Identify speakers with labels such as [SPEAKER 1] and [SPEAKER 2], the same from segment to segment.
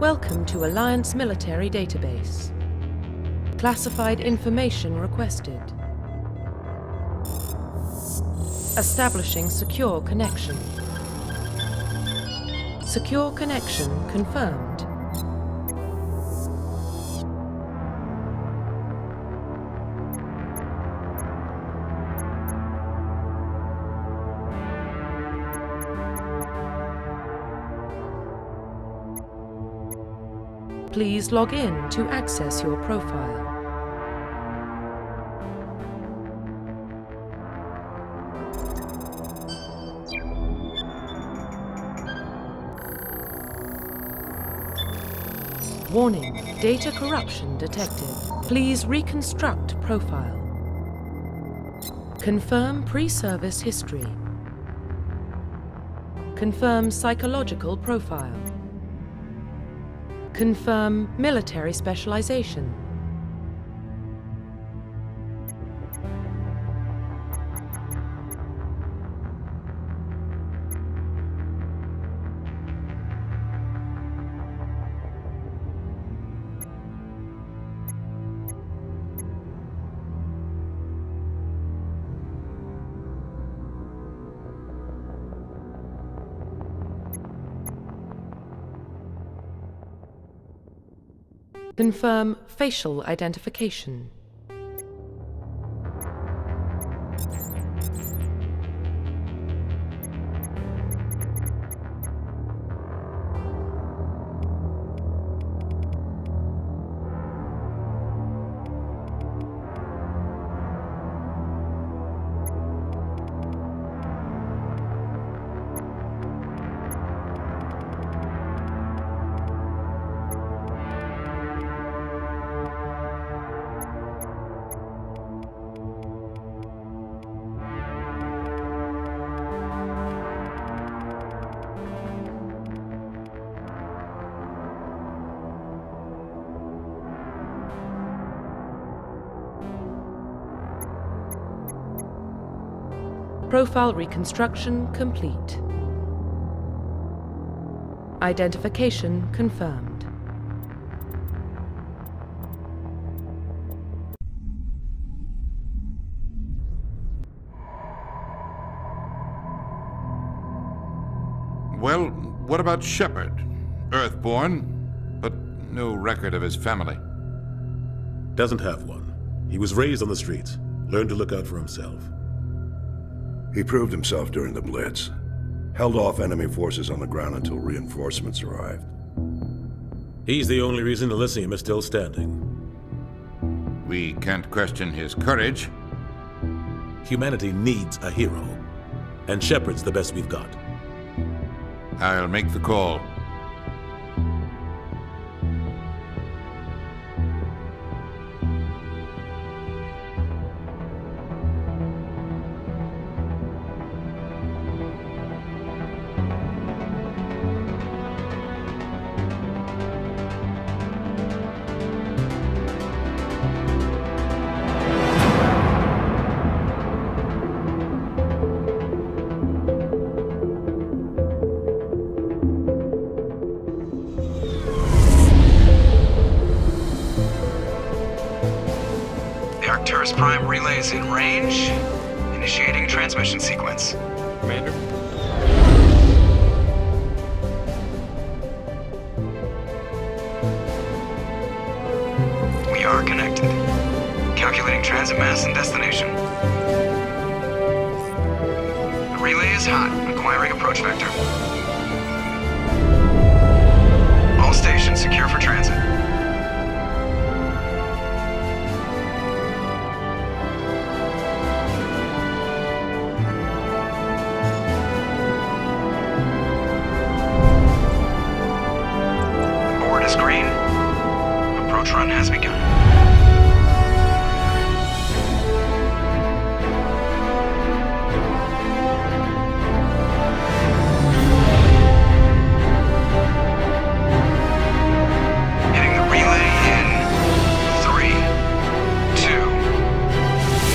[SPEAKER 1] Welcome to Alliance Military Database. Classified information requested. Establishing secure connection. Secure connection confirmed. Please log in to access your profile. Warning, data corruption detected. Please reconstruct profile. Confirm pre-service history. Confirm psychological profile. Confirm military specialization. Confirm facial identification. Profile reconstruction complete. Identification confirmed.
[SPEAKER 2] Well, what about Shepard? Earthborn, but no record of his family.
[SPEAKER 3] Doesn't have one. He was raised on the streets, learned to look out for himself.
[SPEAKER 4] He proved himself during the Blitz. Held off enemy forces on the ground until reinforcements arrived.
[SPEAKER 3] He's the only reason Elysium is still standing.
[SPEAKER 2] We can't question his courage.
[SPEAKER 3] Humanity needs a hero, and Shepard's the best we've got.
[SPEAKER 2] I'll make the call.
[SPEAKER 5] Arcturus Prime relay is in range. Initiating transmission sequence.
[SPEAKER 6] Commander?
[SPEAKER 5] We are connected. Calculating transit mass and destination. The relay is hot. Acquiring approach vector. All stations secure for transit. Green. Approach run has begun. Hitting the relay in 3, 2,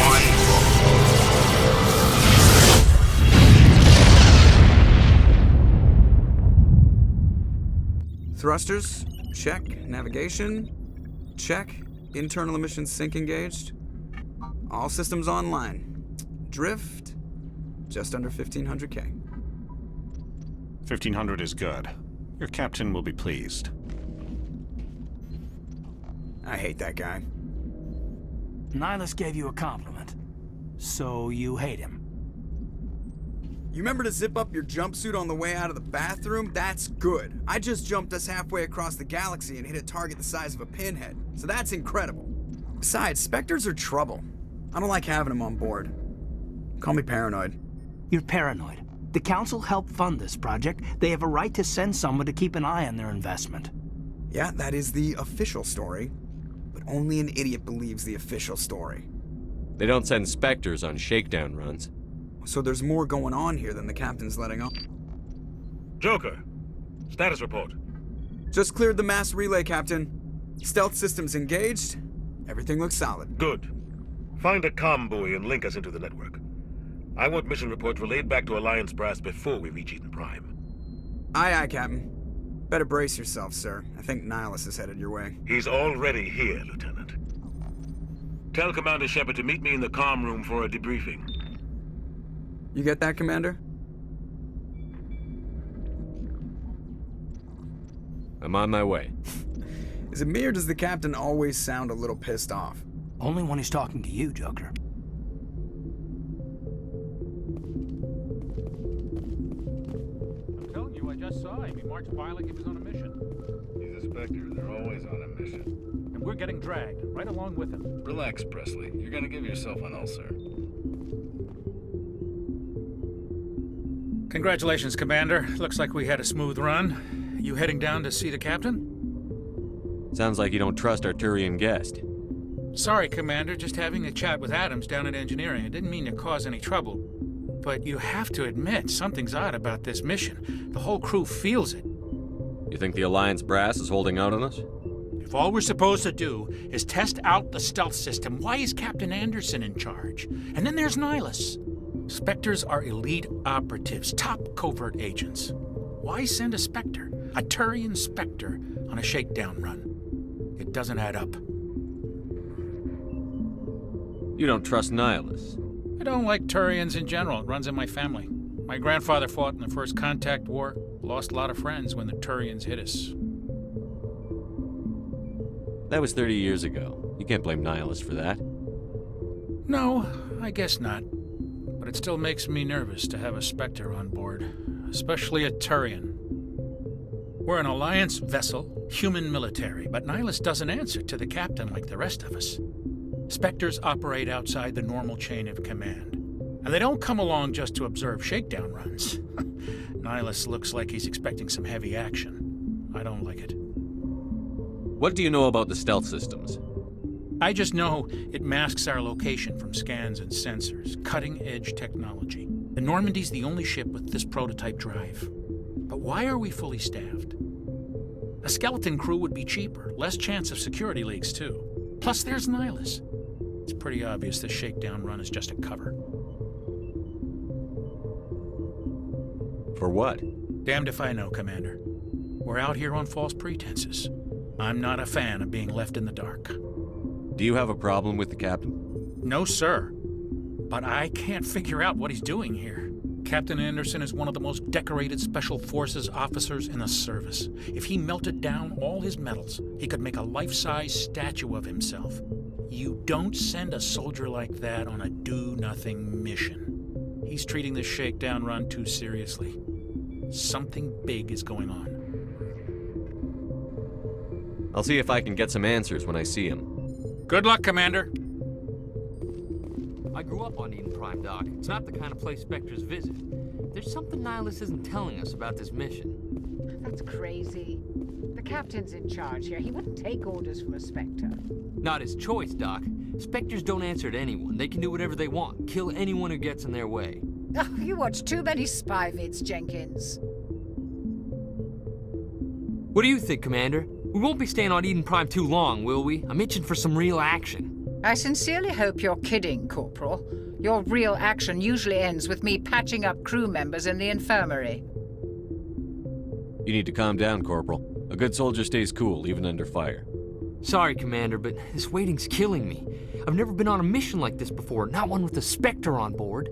[SPEAKER 5] 1.
[SPEAKER 7] Thrusters
[SPEAKER 6] check. Navigation, check. Internal emissions sync engaged. All systems online. Drift, just under 1500K.
[SPEAKER 7] 1500 is good. Your captain will be pleased.
[SPEAKER 6] I hate that guy.
[SPEAKER 8] Nihilus gave you a compliment. So you hate him.
[SPEAKER 6] You remember to zip up your jumpsuit on the way out of the bathroom? That's good. I just jumped us halfway across the galaxy and hit a target the size of a pinhead, so that's incredible. Besides, Spectres are trouble. I don't like having them on board. Call me paranoid.
[SPEAKER 8] You're paranoid. The Council helped fund this project. They have a right to send someone to keep an eye on their investment.
[SPEAKER 6] Yeah, that is the official story. But only an idiot believes the official story.
[SPEAKER 9] They don't send Spectres on shakedown runs.
[SPEAKER 6] So there's more going on here than the captain's letting on.
[SPEAKER 3] Joker, status report.
[SPEAKER 6] Just cleared the mass relay, Captain. Stealth systems engaged. Everything looks solid.
[SPEAKER 3] Good. Find a comm buoy and link us into the network. I want mission reports relayed back to Alliance Brass before we reach Eden Prime.
[SPEAKER 6] Aye, aye, Captain. Better brace yourself, sir. I think Nihilus is headed your way.
[SPEAKER 3] He's already here, Lieutenant. Tell Commander Shepard to meet me in the comm room for a debriefing.
[SPEAKER 6] You get that, Commander?
[SPEAKER 9] I'm on my way.
[SPEAKER 6] Is it me or does the Captain always sound a little pissed off?
[SPEAKER 8] Only when he's talking to you, Joker.
[SPEAKER 10] I'm telling you, I just saw him. He marched by like he was on a mission.
[SPEAKER 11] He's a Spectre. They're always on a mission.
[SPEAKER 10] And we're getting dragged, right along with him.
[SPEAKER 11] Relax, Presley. You're gonna give yourself an ulcer.
[SPEAKER 10] Congratulations, Commander. Looks like we had a smooth run. You heading down to see the captain?
[SPEAKER 9] Sounds like you don't trust our Turian guest.
[SPEAKER 10] Sorry, Commander. Just having a chat with Adams down at engineering. I didn't mean to cause any trouble. But you have to admit, something's odd about this mission. The whole crew feels it.
[SPEAKER 9] You think the Alliance Brass is holding out on us?
[SPEAKER 10] If all we're supposed to do is test out the stealth system, why is Captain Anderson in charge? And then there's Nihilus. Spectres are elite operatives, top covert agents. Why send a Spectre, a Turian Spectre, on a shakedown run? It doesn't add up.
[SPEAKER 9] You don't trust Nihilus?
[SPEAKER 10] I don't like Turians in general. It runs in my family. My grandfather fought in the First Contact War, lost a lot of friends when the Turians hit us.
[SPEAKER 9] That was 30 years ago. You can't blame Nihilus for that.
[SPEAKER 10] No, I guess not. But it still makes me nervous to have a Spectre on board, especially a Turian. We're an Alliance vessel, human military, but Nihilus doesn't answer to the captain like the rest of us. Spectres operate outside the normal chain of command. And they don't come along just to observe shakedown runs. Nihilus looks like he's expecting some heavy action. I don't like it.
[SPEAKER 9] What do you know about the stealth systems?
[SPEAKER 10] I just know it masks our location from scans and sensors. Cutting-edge technology. The Normandy's the only ship with this prototype drive. But why are we fully staffed? A skeleton crew would be cheaper, less chance of security leaks, too. Plus, there's Nihilus. It's pretty obvious this shakedown run is just a cover.
[SPEAKER 9] For what?
[SPEAKER 10] Damned if I know, Commander. We're out here on false pretenses. I'm not a fan of being left in the dark.
[SPEAKER 9] Do you have a problem with the captain?
[SPEAKER 10] No, sir. But I can't figure out what he's doing here. Captain Anderson is one of the most decorated Special Forces officers in the service. If he melted down all his medals, he could make a life-size statue of himself. You don't send a soldier like that on a do-nothing mission. He's treating this shakedown run too seriously. Something big is going on.
[SPEAKER 9] I'll see if I can get some answers when I see him.
[SPEAKER 10] Good luck, Commander.
[SPEAKER 12] I grew up on Eden Prime, Doc. It's not the kind of place Spectres visit. There's something Nihilus isn't telling us about this mission.
[SPEAKER 13] That's crazy. The captain's in charge here. He wouldn't take orders from a Spectre.
[SPEAKER 12] Not his choice, Doc. Spectres don't answer to anyone. They can do whatever they want. Kill anyone who gets in their way.
[SPEAKER 13] Oh, you watch too many spy vids, Jenkins.
[SPEAKER 12] What do you think, Commander? We won't be staying on Eden Prime too long, will we? I'm itching for some real action.
[SPEAKER 13] I sincerely hope you're kidding, Corporal. Your real action usually ends with me patching up crew members in the infirmary.
[SPEAKER 9] You need to calm down, Corporal. A good soldier stays cool, even under fire.
[SPEAKER 12] Sorry, Commander, but this waiting's killing me. I've never been on a mission like this before, not one with a Spectre on board.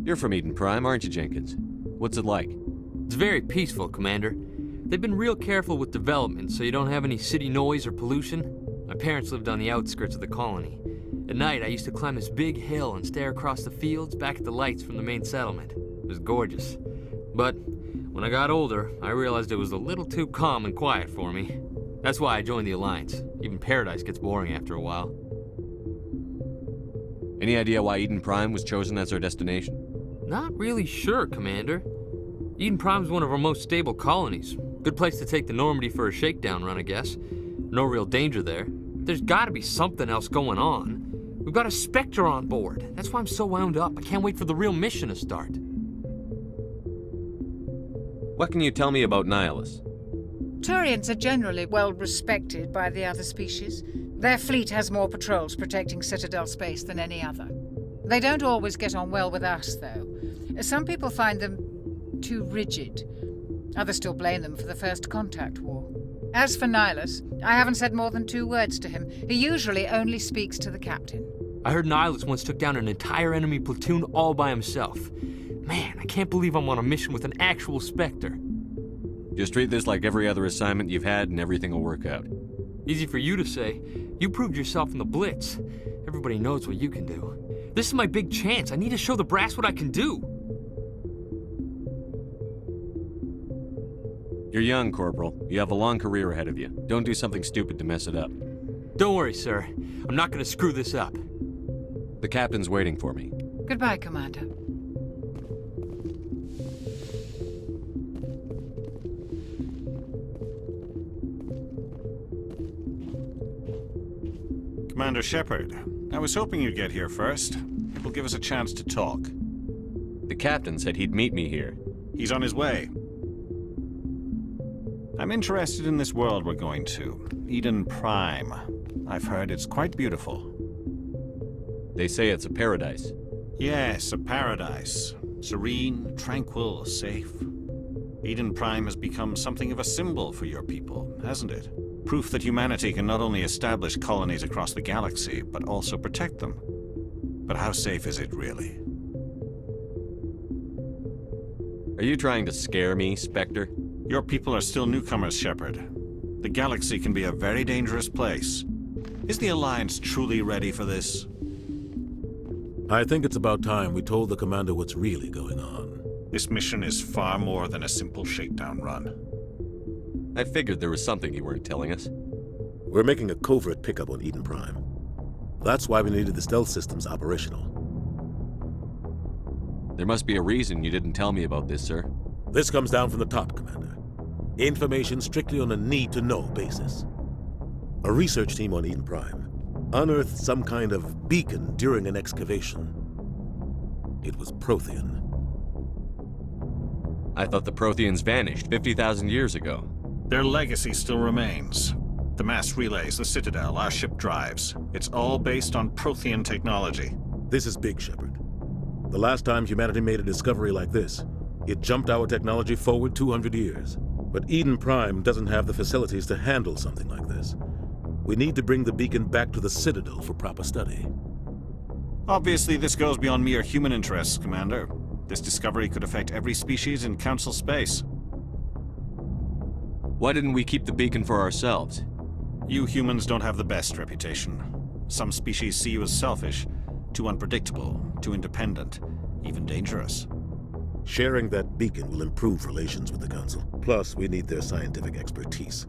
[SPEAKER 9] You're from Eden Prime, aren't you, Jenkins? What's it like?
[SPEAKER 12] It's very peaceful, Commander. They've been real careful with development, so you don't have any city noise or pollution. My parents lived on the outskirts of the colony. At night, I used to climb this big hill and stare across the fields back at the lights from the main settlement. It was gorgeous. But when I got older, I realized it was a little too calm and quiet for me. That's why I joined the Alliance. Even Paradise gets boring after a while.
[SPEAKER 9] Any idea why Eden Prime was chosen as our destination?
[SPEAKER 12] Not really sure, Commander. Eden Prime's one of our most stable colonies. Good place to take the Normandy for a shakedown run, I guess. No real danger there. There's gotta be something else going on. We've got a Spectre on board. That's why I'm so wound up. I can't wait for the real mission to start.
[SPEAKER 9] What can you tell me about Nihilus?
[SPEAKER 13] Turians are generally well respected by the other species. Their fleet has more patrols protecting Citadel space than any other. They don't always get on well with us, though. Some people find them too rigid. Others still blame them for the First Contact War. As for Nihilus, I haven't said more than 2 words to him. He usually only speaks to the captain.
[SPEAKER 12] I heard Nihilus once took down an entire enemy platoon all by himself. Man, I can't believe I'm on a mission with an actual Spectre.
[SPEAKER 9] Just treat this like every other assignment you've had and everything will work out.
[SPEAKER 12] Easy for you to say. You proved yourself in the Blitz. Everybody knows what you can do. This is my big chance. I need to show the brass what I can do.
[SPEAKER 9] You're young, Corporal. You have a long career ahead of you. Don't do something stupid to mess it up.
[SPEAKER 12] Don't worry, sir. I'm not gonna screw this up.
[SPEAKER 9] The captain's waiting for me.
[SPEAKER 13] Goodbye, Commander.
[SPEAKER 7] Commander Shepard, I was hoping you'd get here first. It will give us a chance to talk.
[SPEAKER 9] The captain said he'd meet me here.
[SPEAKER 7] He's on his way. I'm interested in this world we're going to, Eden Prime. I've heard it's quite beautiful.
[SPEAKER 9] They say it's a paradise.
[SPEAKER 7] Yes, a paradise. Serene, tranquil, safe. Eden Prime has become something of a symbol for your people, hasn't it? Proof that humanity can not only establish colonies across the galaxy, but also protect them. But how safe is it really?
[SPEAKER 9] Are you trying to scare me, Spectre?
[SPEAKER 7] Your people are still newcomers, Shepard. The galaxy can be a very dangerous place. Is the Alliance truly ready for this?
[SPEAKER 14] I think it's about time we told the Commander what's really going on.
[SPEAKER 7] This mission is far more than a simple shakedown run.
[SPEAKER 9] I figured there was something you weren't telling us.
[SPEAKER 14] We're making a covert pickup on Eden Prime. That's why we needed the stealth systems operational.
[SPEAKER 9] There must be a reason you didn't tell me about this, sir.
[SPEAKER 14] This comes down from the top, Commander. Information strictly on a need-to-know basis. A research team on Eden Prime unearthed some kind of beacon during an excavation. It was Prothean.
[SPEAKER 9] I thought the Protheans vanished 50,000 years ago.
[SPEAKER 7] Their legacy still remains. The mass relays, the Citadel, our ship drives. It's all based on Prothean technology.
[SPEAKER 14] This is big, Shepard. The last time humanity made a discovery like this, it jumped our technology forward 200 years. But Eden Prime doesn't have the facilities to handle something like this. We need to bring the beacon back to the Citadel for proper study.
[SPEAKER 7] Obviously, this goes beyond mere human interests, Commander. This discovery could affect every species in Council space.
[SPEAKER 9] Why didn't we keep the beacon for ourselves?
[SPEAKER 7] You humans don't have the best reputation. Some species see you as selfish, too unpredictable, too independent, even dangerous.
[SPEAKER 14] Sharing that beacon will improve relations with the Council. Plus, we need their scientific expertise.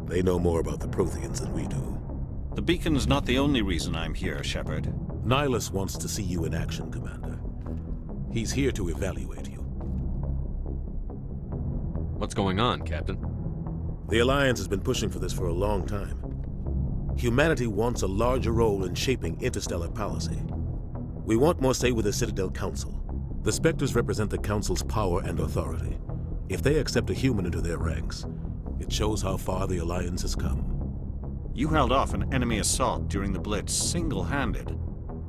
[SPEAKER 14] They know more about the Protheans than we do.
[SPEAKER 7] The beacon's not the only reason I'm here, Shepard.
[SPEAKER 14] Nihilus wants to see you in action, Commander. He's here to evaluate you.
[SPEAKER 9] What's going on, Captain?
[SPEAKER 14] The Alliance has been pushing for this for a long time. Humanity wants a larger role in shaping interstellar policy. We want more say with the Citadel Council. The Spectres represent the Council's power and authority. If they accept a human into their ranks, it shows how far the Alliance has come.
[SPEAKER 7] You held off an enemy assault during the Blitz single-handed.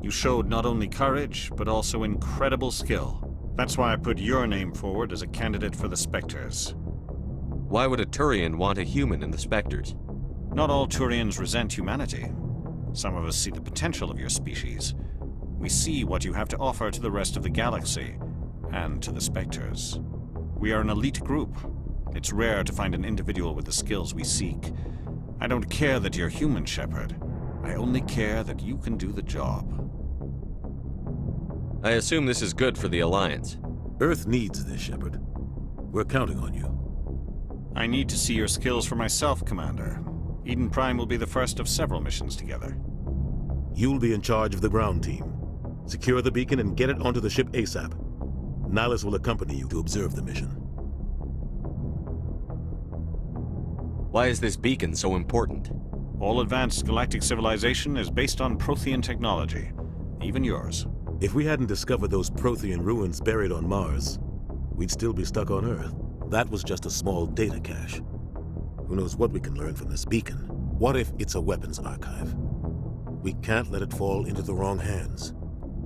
[SPEAKER 7] You showed not only courage, but also incredible skill. That's why I put your name forward as a candidate for the Spectres.
[SPEAKER 9] Why would a Turian want a human in the Spectres?
[SPEAKER 7] Not all Turians resent humanity. Some of us see the potential of your species. We see what you have to offer to the rest of the galaxy, and to the Spectres. We are an elite group. It's rare to find an individual with the skills we seek. I don't care that you're human, Shepard. I only care that you can do the job.
[SPEAKER 9] I assume this is good for the Alliance.
[SPEAKER 14] Earth needs this, Shepard. We're counting on you.
[SPEAKER 7] I need to see your skills for myself, Commander. Eden Prime will be the first of several missions together.
[SPEAKER 14] You'll be in charge of the ground team. Secure the beacon and get it onto the ship ASAP. Nihilus will accompany you to observe the mission.
[SPEAKER 9] Why is this beacon so important?
[SPEAKER 7] All advanced galactic civilization is based on Prothean technology. Even yours.
[SPEAKER 14] If we hadn't discovered those Prothean ruins buried on Mars, we'd still be stuck on Earth. That was just a small data cache. Who knows what we can learn from this beacon? What if it's a weapons archive? We can't let it fall into the wrong hands.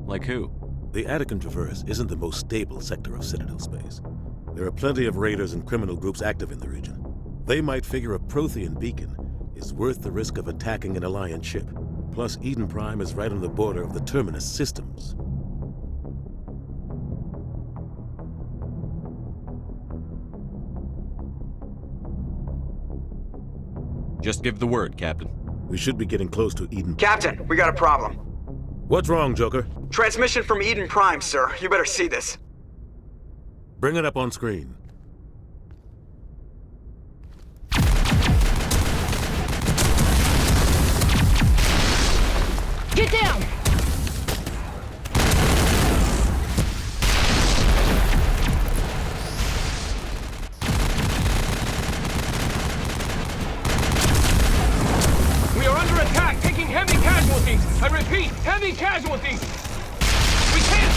[SPEAKER 9] Like who?
[SPEAKER 14] The Attican Traverse isn't the most stable sector of Citadel space. There are plenty of raiders and criminal groups active in the region. They might figure a Prothean beacon is worth the risk of attacking an Alliance ship. Plus, Eden Prime is right on the border of the Terminus systems.
[SPEAKER 9] Just give the word, Captain.
[SPEAKER 14] We should be getting close to Eden.
[SPEAKER 6] Captain, we got a problem.
[SPEAKER 14] What's wrong, Joker?
[SPEAKER 6] Transmission from Eden Prime, sir. You better see this.
[SPEAKER 14] Bring it up on screen.
[SPEAKER 15] Get down!
[SPEAKER 16] We are under attack, taking heavy casualties. I repeat, heavy casualties. We can't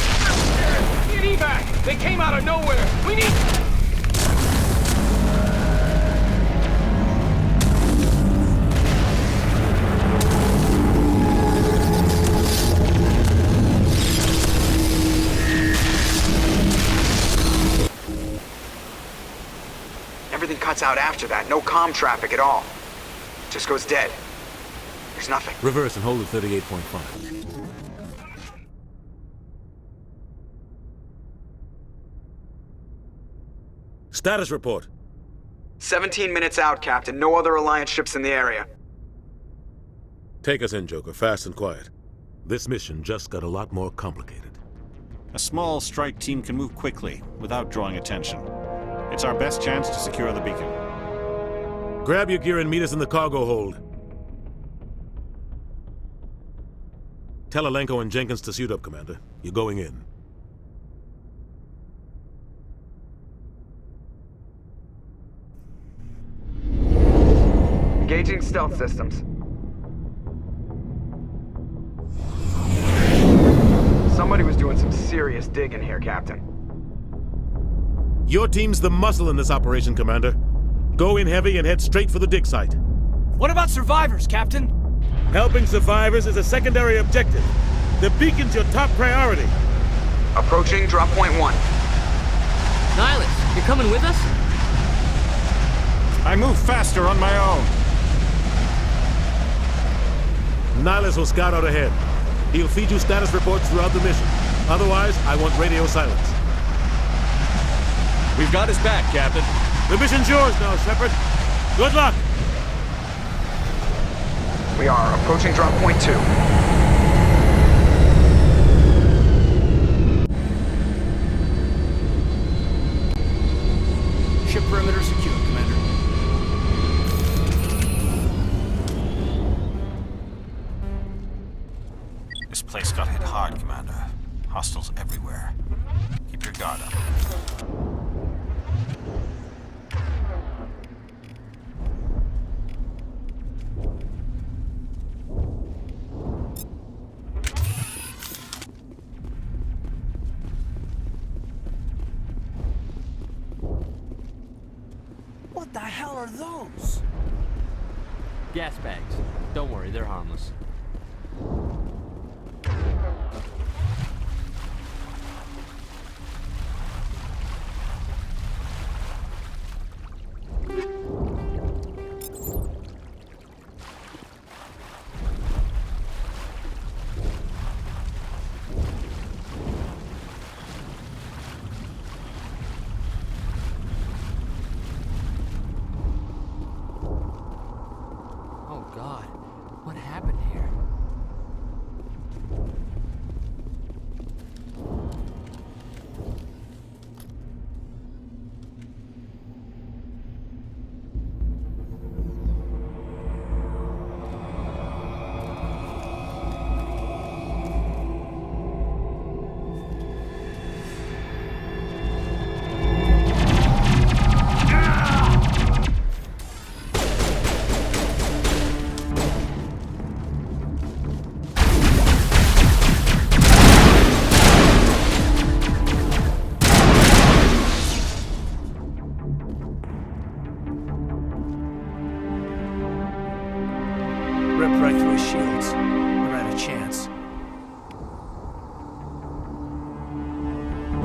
[SPEAKER 16] get evac. They came out of nowhere. We need...
[SPEAKER 6] Everything cuts out after that. No comm traffic at all. Just goes dead. There's nothing.
[SPEAKER 14] Reverse and hold at 38.5. Status report.
[SPEAKER 6] 17 minutes out, Captain. No other Alliance ships in the area.
[SPEAKER 14] Take us in, Joker, fast and quiet. This mission just got a lot more complicated.
[SPEAKER 7] A small strike team can move quickly, without drawing attention. It's our best chance to secure the beacon.
[SPEAKER 14] Grab your gear and meet us in the cargo hold. Tell Alenko and Jenkins to suit up, Commander. You're going in.
[SPEAKER 6] Engaging stealth systems. Somebody was doing some serious digging here, Captain.
[SPEAKER 14] Your team's the muscle in this operation, Commander. Go in heavy and head straight for the dig site.
[SPEAKER 15] What about survivors, Captain?
[SPEAKER 14] Helping survivors is a secondary objective. The beacon's your top priority.
[SPEAKER 6] Approaching drop point 1.
[SPEAKER 12] Nihilus, you're coming with us?
[SPEAKER 7] I move faster on my own.
[SPEAKER 14] Nihilus will scout out ahead. He'll feed you status reports throughout the mission. Otherwise, I want radio silence.
[SPEAKER 9] We've got his back, Captain.
[SPEAKER 14] The mission's yours now, Shepard. Good luck!
[SPEAKER 6] We are approaching drop point 2.
[SPEAKER 15] Ship perimeter secure, Commander.
[SPEAKER 7] This place got hit hard, Commander. Hostiles everywhere. Keep your guard up.
[SPEAKER 15] What the hell are those?
[SPEAKER 12] Gas bags. Don't worry, they're harmless.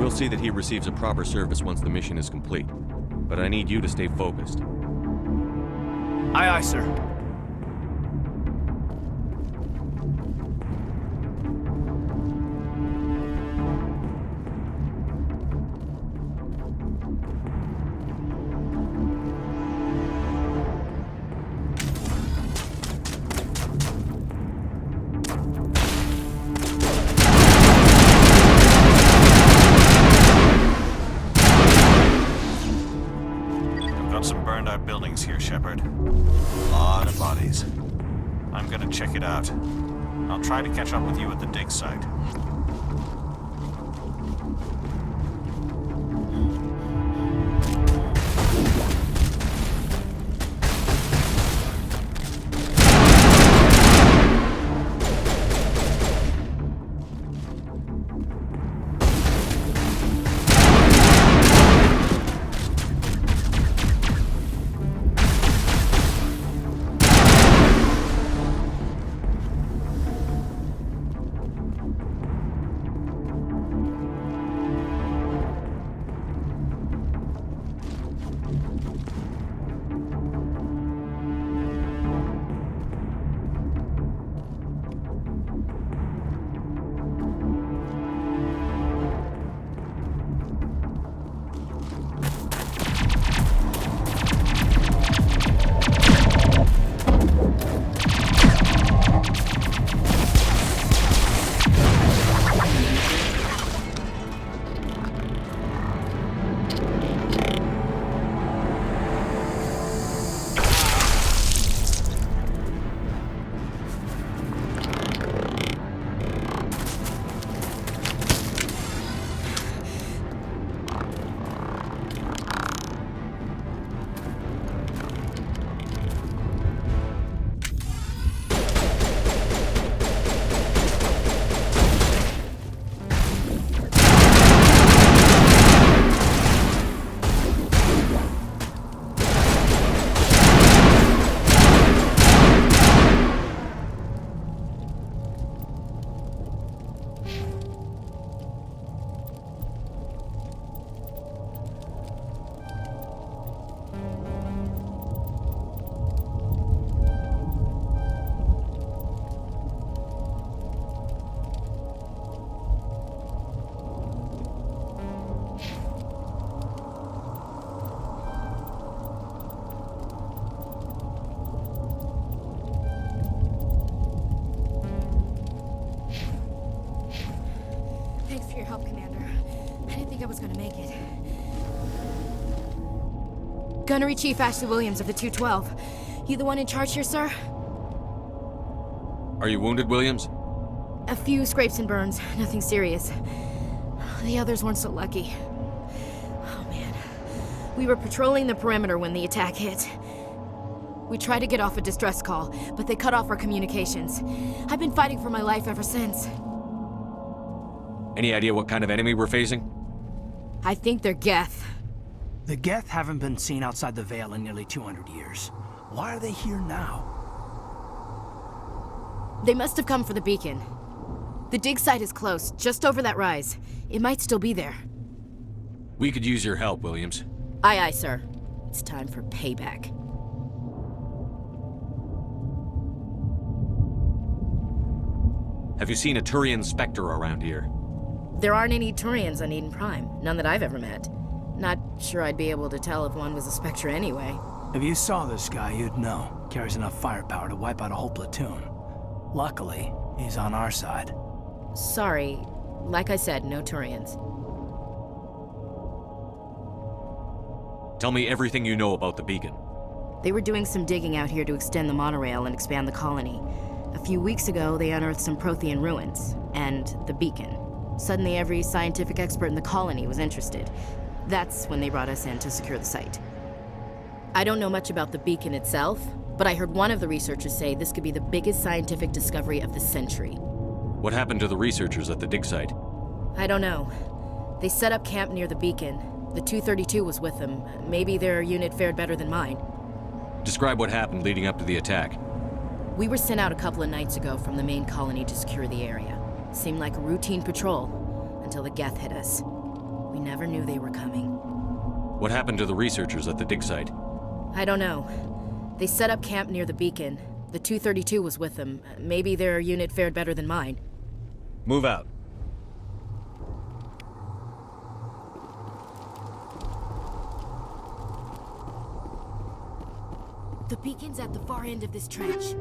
[SPEAKER 9] We'll see that he receives a proper service once the mission is complete. But I need you to stay focused.
[SPEAKER 15] Aye, aye, sir.
[SPEAKER 7] Some burned out buildings here, Shepard. A lot of bodies. I'm gonna check it out. I'll try to catch up with you at the dig site.
[SPEAKER 17] Thanks for your help, Commander. I didn't think I was gonna make it. Gunnery Chief Ashley Williams of the 212. You the one in charge here, sir?
[SPEAKER 9] Are you wounded, Williams?
[SPEAKER 17] A few scrapes and burns, nothing serious. The others weren't so lucky. Oh man. We were patrolling the perimeter when the attack hit. We tried to get off a distress call, but they cut off our communications. I've been fighting for my life ever since.
[SPEAKER 9] Any idea what kind of enemy we're facing?
[SPEAKER 17] I think they're Geth.
[SPEAKER 8] The Geth haven't been seen outside the Veil in nearly 200 years. Why are they here now?
[SPEAKER 17] They must have come for the beacon. The dig site is close, just over that rise. It might still be there.
[SPEAKER 9] We could use your help, Williams.
[SPEAKER 17] Aye, aye, sir. It's time for payback.
[SPEAKER 9] Have you seen a Turian Spectre around here?
[SPEAKER 17] There aren't any Turians on Eden Prime. None that I've ever met. Not sure I'd be able to tell if one was a Spectre anyway.
[SPEAKER 8] If you saw this guy, you'd know. Carries enough firepower to wipe out a whole platoon. Luckily, he's on our side.
[SPEAKER 17] Sorry. Like I said, no Turians.
[SPEAKER 9] Tell me everything you know about the beacon.
[SPEAKER 17] They were doing some digging out here to extend the monorail and expand the colony. A few weeks ago, they unearthed some Prothean ruins, and the beacon. Suddenly, every scientific expert in the colony was interested. That's when they brought us in to secure the site. I don't know much about the beacon itself, but I heard one of the researchers say this could be the biggest scientific discovery of the century.
[SPEAKER 9] What happened to the researchers at the dig site?
[SPEAKER 17] I don't know. They set up camp near the beacon. The 232 was with them. Maybe their unit fared better than mine.
[SPEAKER 9] Describe what happened leading up to the attack.
[SPEAKER 17] We were sent out a couple of nights ago from the main colony to secure the area. Seemed like a routine patrol, until the Geth hit us. We never knew they were coming.
[SPEAKER 9] What happened to the researchers at the dig site?
[SPEAKER 17] I don't know. They set up camp near the beacon. The 232 was with them. Maybe their unit fared better than mine.
[SPEAKER 9] Move out.
[SPEAKER 17] The beacon's at the far end of this trench.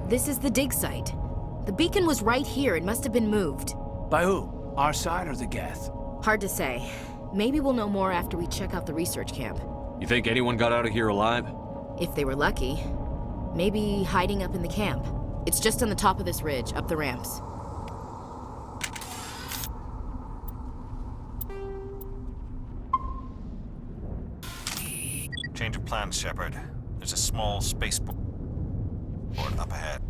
[SPEAKER 17] This is the dig site. The beacon was right here. It must have been moved.
[SPEAKER 15] By who? Our side or the Geth?
[SPEAKER 17] Hard to say. Maybe we'll know more after we check out the research camp.
[SPEAKER 9] You think anyone got out of here alive?
[SPEAKER 17] If they were lucky. Maybe hiding up in the camp. It's just on the top of this ridge, up the ramps.
[SPEAKER 7] Change of plans, Shepard. There's a small spaceport up ahead.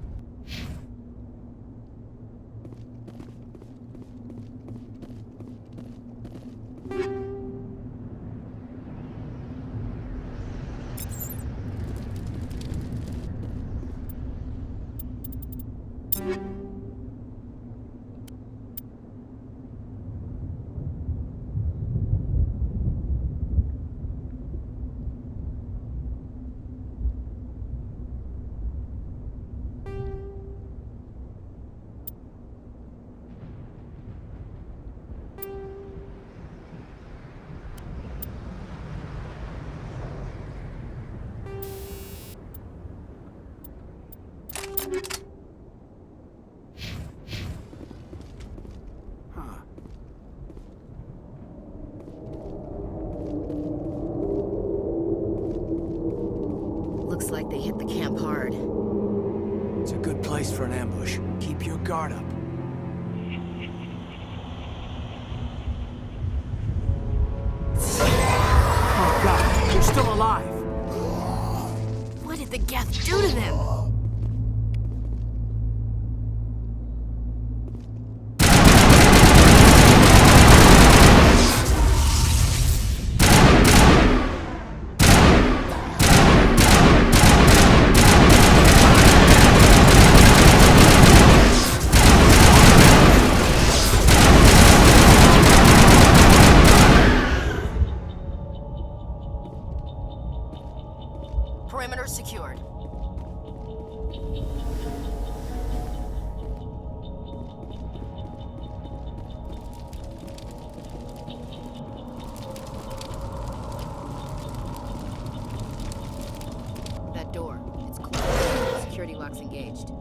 [SPEAKER 17] Looks like they hit the camp hard.
[SPEAKER 15] It's a good place for an ambush. Keep your guard up. Oh God, you're still alive!
[SPEAKER 17] What did the Geth do to them? Perimeter secured. That door, it's closed. Security lock's engaged.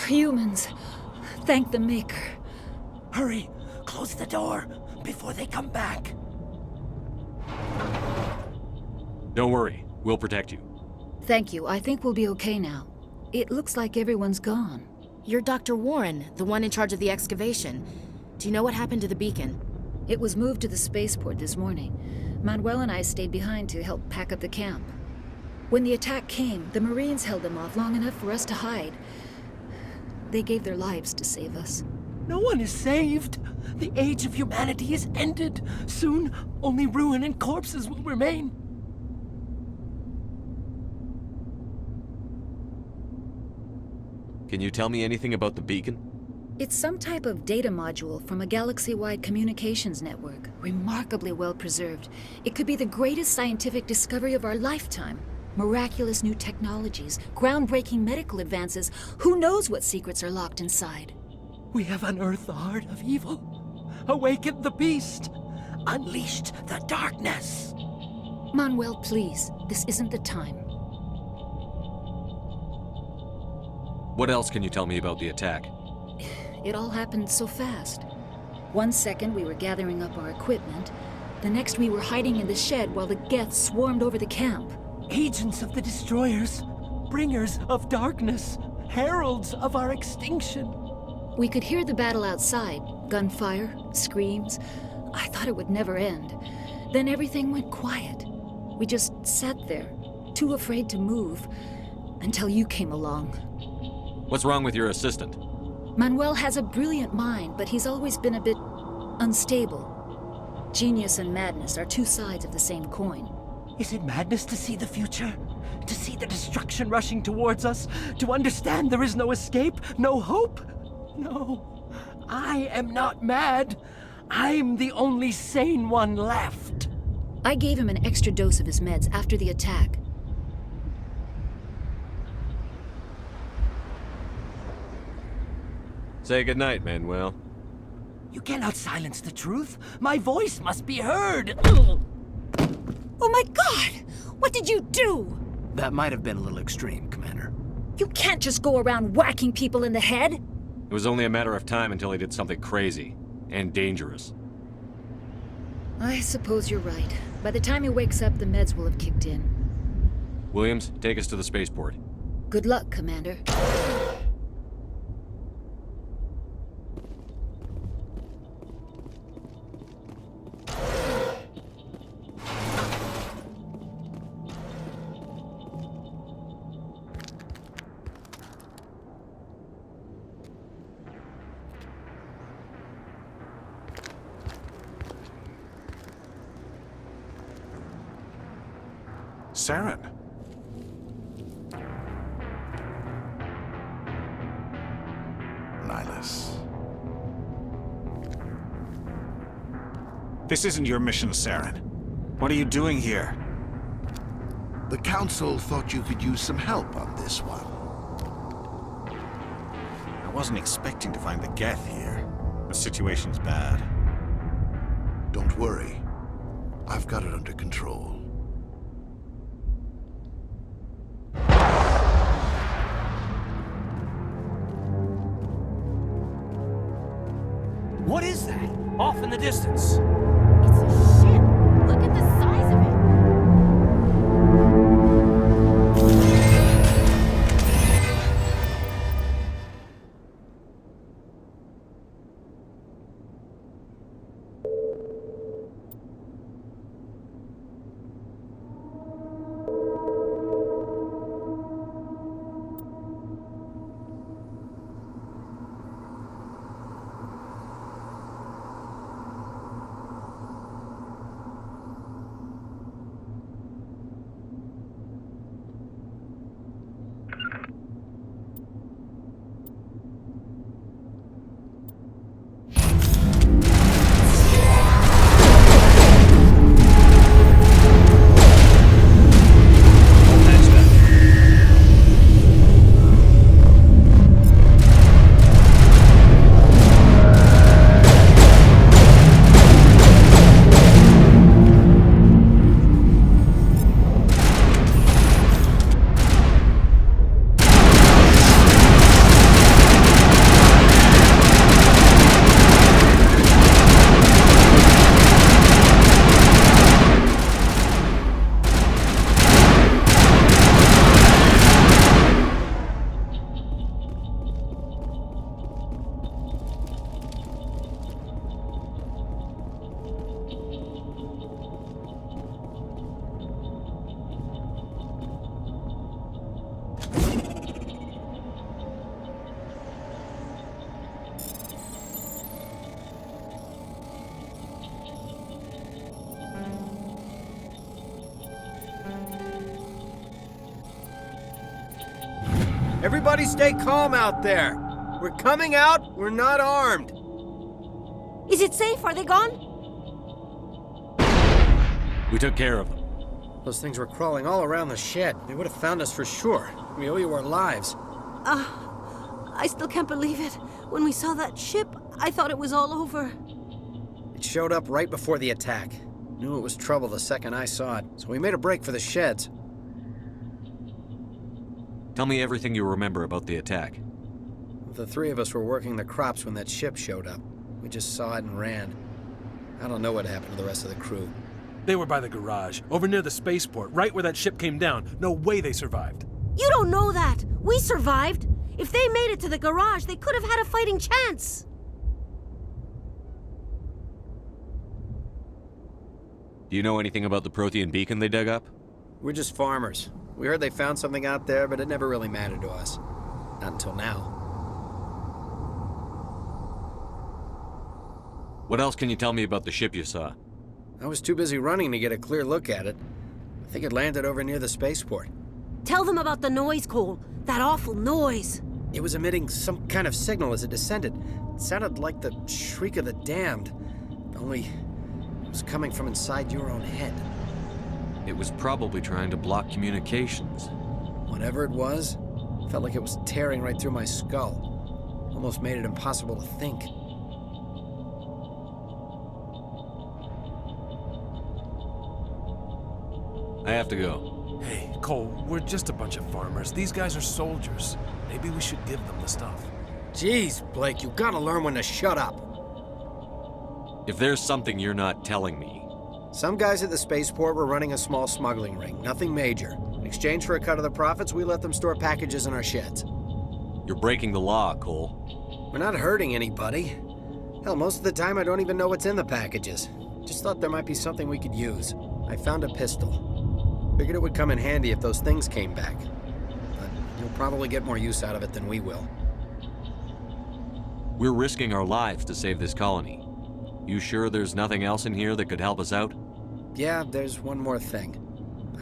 [SPEAKER 18] Humans. Thank the Maker.
[SPEAKER 15] Hurry! Close the door before they come back.
[SPEAKER 9] Don't worry. We'll protect you.
[SPEAKER 18] Thank you. I think we'll be okay now. It looks like everyone's gone.
[SPEAKER 17] You're Dr. Warren, the one in charge of the excavation. Do you know what happened to the beacon?
[SPEAKER 18] It was moved to the spaceport this morning. Manuel and I stayed behind to help pack up the camp. When the attack came, the Marines held them off long enough for us to hide. They gave their lives to save us.
[SPEAKER 15] No one is saved. The age of humanity is ended. Soon, only ruin and corpses will remain.
[SPEAKER 9] Can you tell me anything about the beacon?
[SPEAKER 18] It's some type of data module from a galaxy-wide communications network. Remarkably well preserved. It could be the greatest scientific discovery of our lifetime. Miraculous new technologies, groundbreaking medical advances. Who knows what secrets are locked inside?
[SPEAKER 15] We have unearthed the heart of evil, awakened the beast, unleashed the darkness.
[SPEAKER 18] Manuel, please, this isn't the time.
[SPEAKER 9] What else can you tell me about the attack?
[SPEAKER 18] It all happened so fast. 1 second we were gathering up our equipment, the next we were hiding in the shed while the Geth swarmed over the camp.
[SPEAKER 15] Agents of the Destroyers, bringers of darkness, heralds of our extinction.
[SPEAKER 18] We could hear the battle outside, gunfire, screams. I thought it would never end. Then everything went quiet. We just sat there, too afraid to move, until you came along.
[SPEAKER 9] What's wrong with your assistant?
[SPEAKER 18] Manuel has a brilliant mind, but he's always been a bit unstable. Genius and madness are two sides of the same coin.
[SPEAKER 15] Is it madness to see the future? To see the destruction rushing towards us? To understand there is no escape? No hope? No. I am not mad. I'm the only sane one left.
[SPEAKER 18] I gave him an extra dose of his meds after the attack.
[SPEAKER 9] Say goodnight, Manuel.
[SPEAKER 15] You cannot silence the truth. My voice must be heard.
[SPEAKER 18] Oh my God! What did you do?
[SPEAKER 8] That might have been a little extreme, Commander.
[SPEAKER 18] You can't just go around whacking people in the head.
[SPEAKER 9] It was only a matter of time until he did something crazy and dangerous.
[SPEAKER 18] I suppose you're right. By the time he wakes up, the meds will have kicked in.
[SPEAKER 9] Williams, take us to the spaceport.
[SPEAKER 18] Good luck, Commander.
[SPEAKER 19] Saren. Nihlus.
[SPEAKER 20] This isn't your mission, Saren. What are you doing here?
[SPEAKER 21] The Council thought you could use some help on this one.
[SPEAKER 20] I wasn't expecting to find the Geth here. The situation's bad.
[SPEAKER 21] Don't worry. I've got it under control.
[SPEAKER 8] What is that? Off in the distance.
[SPEAKER 17] It's a ship. Look at the size of it.
[SPEAKER 22] Everybody stay calm out there. We're coming out, we're not armed.
[SPEAKER 23] Is it safe? Are they gone?
[SPEAKER 9] We took care of them.
[SPEAKER 22] Those things were crawling all around the shed. They would have found us for sure. We owe you our lives.
[SPEAKER 23] I still can't believe it. When we saw that ship, I thought it was all over.
[SPEAKER 22] It showed up right before the attack. Knew it was trouble the second I saw it, so we made a break for the sheds.
[SPEAKER 9] Tell me everything you remember about the attack.
[SPEAKER 22] The three of us were working the crops when that ship showed up. We just saw it and ran. I don't know what happened to the rest of the crew.
[SPEAKER 24] They were by the garage, over near the spaceport, right where that ship came down. No way they survived.
[SPEAKER 23] You don't know that. We survived. If they made it to the garage, they could have had a fighting chance.
[SPEAKER 9] Do you know anything about the Prothean beacon they dug up?
[SPEAKER 22] We're just farmers. We heard they found something out there, but it never really mattered to us. Not until now.
[SPEAKER 9] What else can you tell me about the ship you saw?
[SPEAKER 22] I was too busy running to get a clear look at it. I think it landed over near the spaceport.
[SPEAKER 23] Tell them about the noise, Cole. That awful noise.
[SPEAKER 22] It was emitting some kind of signal as it descended. It sounded like the shriek of the damned. Only it was coming from inside your own head.
[SPEAKER 9] It was probably trying to block communications.
[SPEAKER 22] Whatever it was, felt like it was tearing right through my skull. Almost made it impossible to think.
[SPEAKER 9] I have to go.
[SPEAKER 24] Hey, Cole, we're just a bunch of farmers. These guys are soldiers. Maybe we should give them the stuff.
[SPEAKER 22] Jeez, Blake, you gotta learn when to shut up.
[SPEAKER 9] If there's something you're not telling me...
[SPEAKER 22] Some guys at the spaceport were running a small smuggling ring, nothing major. In exchange for a cut of the profits, we let them store packages in our sheds.
[SPEAKER 9] You're breaking the law, Cole.
[SPEAKER 22] We're not hurting anybody. Hell, most of the time I don't even know what's in the packages. Just thought there might be something we could use. I found a pistol. Figured it would come in handy if those things came back. But you'll probably get more use out of it than we will.
[SPEAKER 9] We're risking our lives to save this colony. You sure there's nothing else in here that could help us out?
[SPEAKER 22] Yeah, there's one more thing.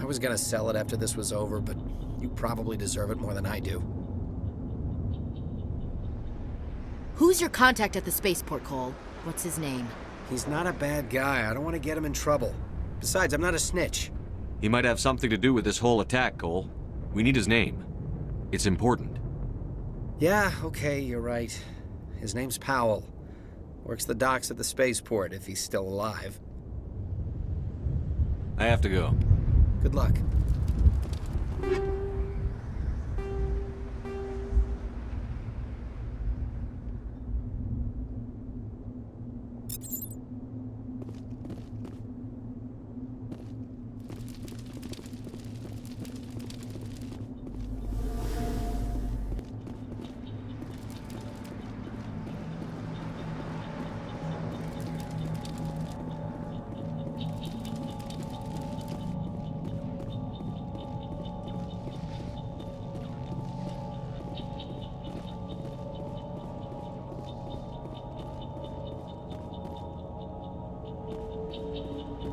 [SPEAKER 22] I was gonna sell it after this was over, but you probably deserve it more than I do.
[SPEAKER 17] Who's your contact at the spaceport, Cole? What's his name?
[SPEAKER 22] He's not a bad guy. I don't want to get him in trouble. Besides, I'm not a snitch.
[SPEAKER 9] He might have something to do with this whole attack, Cole. We need his name. It's important.
[SPEAKER 22] Yeah, okay, you're right. His name's Powell. Works the docks at the spaceport, if he's still alive.
[SPEAKER 9] I have to go.
[SPEAKER 22] Good luck.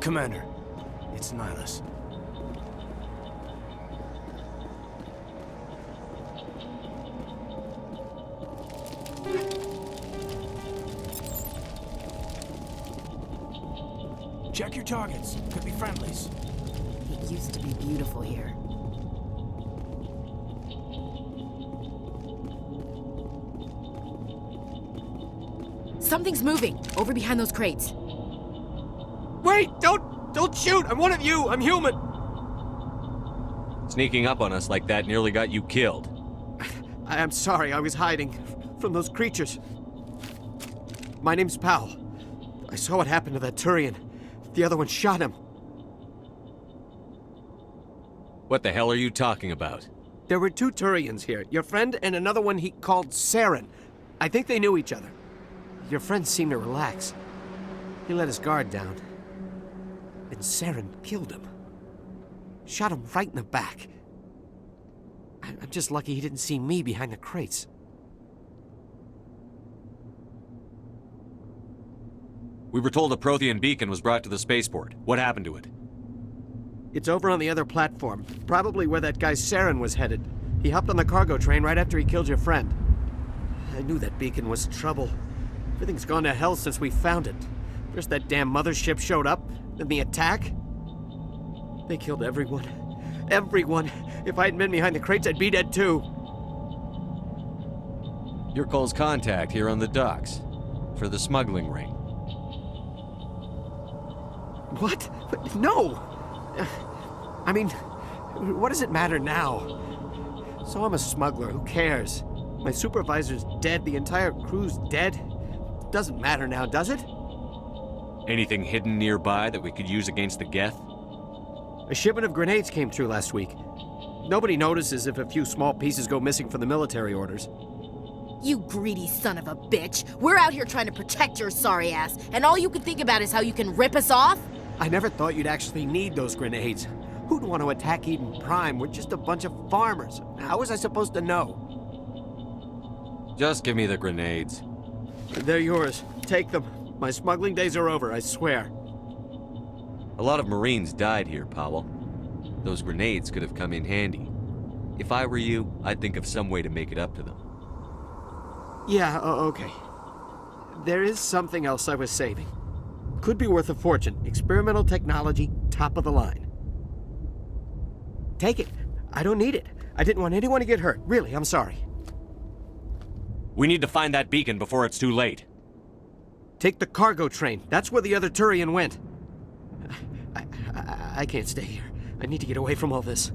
[SPEAKER 8] Commander, it's Nihilus. Check your targets. Could be friendlies.
[SPEAKER 17] It used to be beautiful here. Something's moving, over behind those crates.
[SPEAKER 15] Wait! Don't shoot! I'm one of you! I'm human!
[SPEAKER 9] Sneaking up on us like that nearly got you killed.
[SPEAKER 15] I am sorry, I was hiding from those creatures. My name's Powell. I saw what happened to that Turian. The other one shot him.
[SPEAKER 9] What the hell are you talking about?
[SPEAKER 15] There were two Turians here. Your friend and another one he called Saren. I think they knew each other. Your friend seemed to relax. He let his guard down. And Saren killed him. Shot him right in the back. I'm just lucky he didn't see me behind the crates.
[SPEAKER 9] We were told a Prothean beacon was brought to the spaceport. What happened to it?
[SPEAKER 15] It's over on the other platform. Probably where that guy Saren was headed. He hopped on the cargo train right after he killed your friend. I knew that beacon was trouble. Everything's gone to hell since we found it. First that damn mothership showed up, then the attack. They killed everyone. Everyone. If I hadn't been behind the crates, I'd be dead too.
[SPEAKER 9] You're Cole's contact here on the docks. For the smuggling ring.
[SPEAKER 15] What? No! I mean, what does it matter now? So I'm a smuggler, who cares? My supervisor's dead, the entire crew's dead. Doesn't matter now, does it?
[SPEAKER 9] Anything hidden nearby that we could use against the Geth?
[SPEAKER 15] A shipment of grenades came through last week. Nobody notices if a few small pieces go missing from the military orders.
[SPEAKER 17] You greedy son of a bitch! We're out here trying to protect your sorry ass, and all you can think about is how you can rip us off?
[SPEAKER 15] I never thought you'd actually need those grenades. Who'd want to attack Eden Prime? We're just a bunch of farmers. How was I supposed to know?
[SPEAKER 9] Just give me the grenades.
[SPEAKER 15] They're yours. Take them. My smuggling days are over, I swear.
[SPEAKER 9] A lot of Marines died here, Powell. Those grenades could have come in handy. If I were you, I'd think of some way to make it up to them.
[SPEAKER 15] Yeah, okay. There is something else I was saving. Could be worth a fortune. Experimental technology, top of the line. Take it. I don't need it. I didn't want anyone to get hurt. Really, I'm sorry.
[SPEAKER 9] We need to find that beacon before it's too late.
[SPEAKER 15] Take the cargo train. That's where the other Turian went. I can't stay here. I need to get away from all this.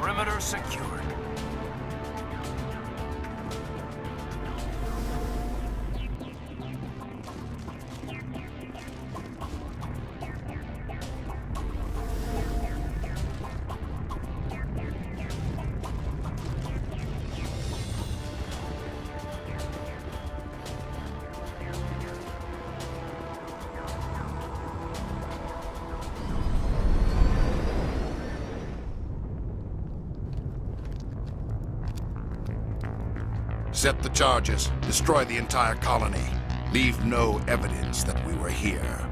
[SPEAKER 16] Perimeter secured.
[SPEAKER 21] Set the charges. Destroy the entire colony. Leave no evidence that we were here.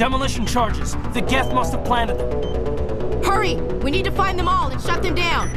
[SPEAKER 15] Demolition charges. The Geth must have planted them.
[SPEAKER 17] Hurry! We need to find them all and shut them down!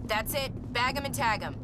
[SPEAKER 17] That's it. Bag 'em and tag 'em.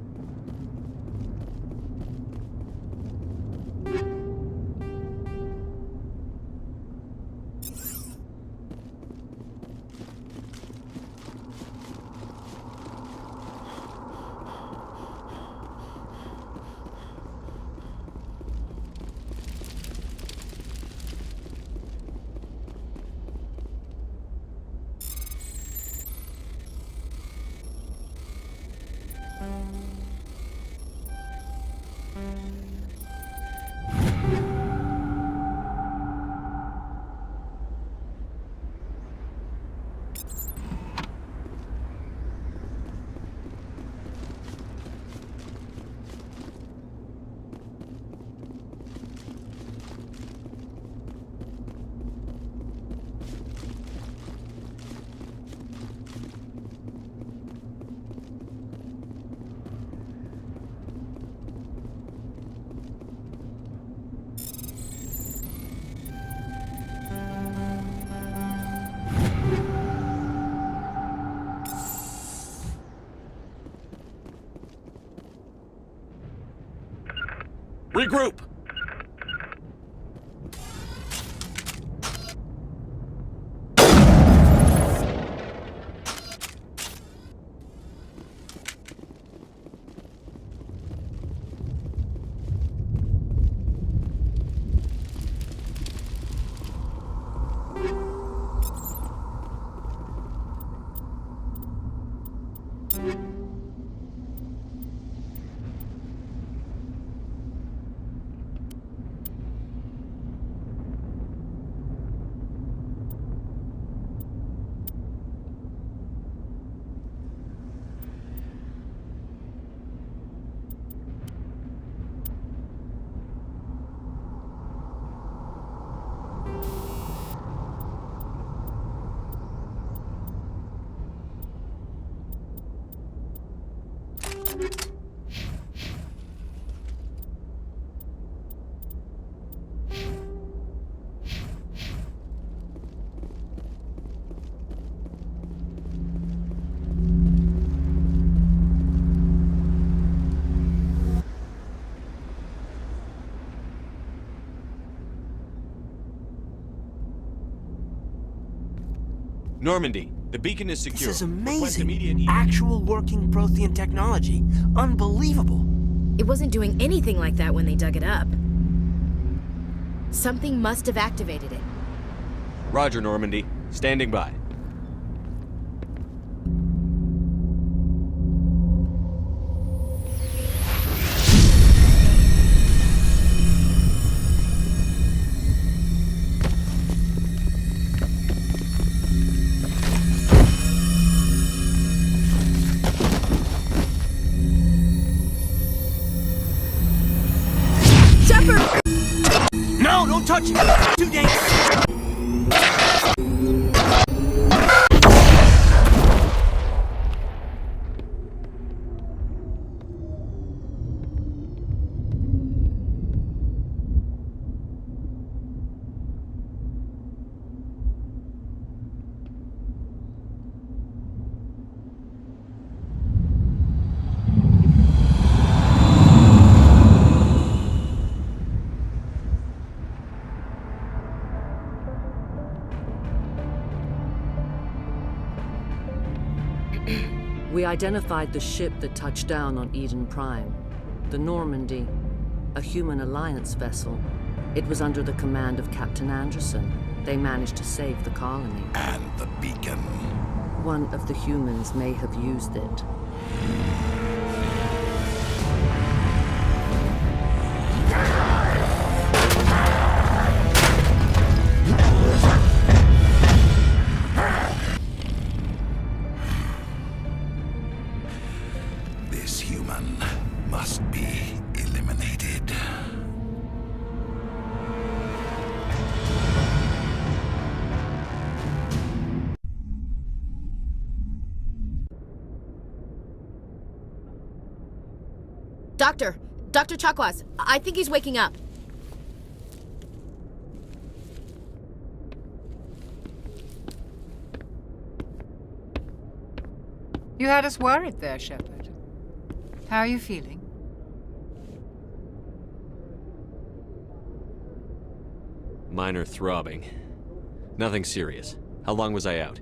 [SPEAKER 14] Regroup!
[SPEAKER 9] Normandy, the beacon is secure.
[SPEAKER 8] This is
[SPEAKER 9] Request
[SPEAKER 8] amazing.
[SPEAKER 9] immediate-
[SPEAKER 8] Actual working Prothean technology. Unbelievable.
[SPEAKER 17] It wasn't doing anything like that when they dug it up. Something must have activated it.
[SPEAKER 9] Roger, Normandy. Standing by.
[SPEAKER 8] No, don't touch it! Too dangerous!
[SPEAKER 1] We identified the ship that touched down on Eden Prime. The Normandy, a human alliance vessel. It was under the command of Captain Anderson. They managed to save the colony.
[SPEAKER 21] And the beacon.
[SPEAKER 1] One of the humans may have used it.
[SPEAKER 21] This human must be eliminated.
[SPEAKER 17] Dr. Chakwas, I think he's waking up.
[SPEAKER 13] You had us worried there, Shepard. How are you feeling?
[SPEAKER 9] Minor throbbing. Nothing serious. How long was I out?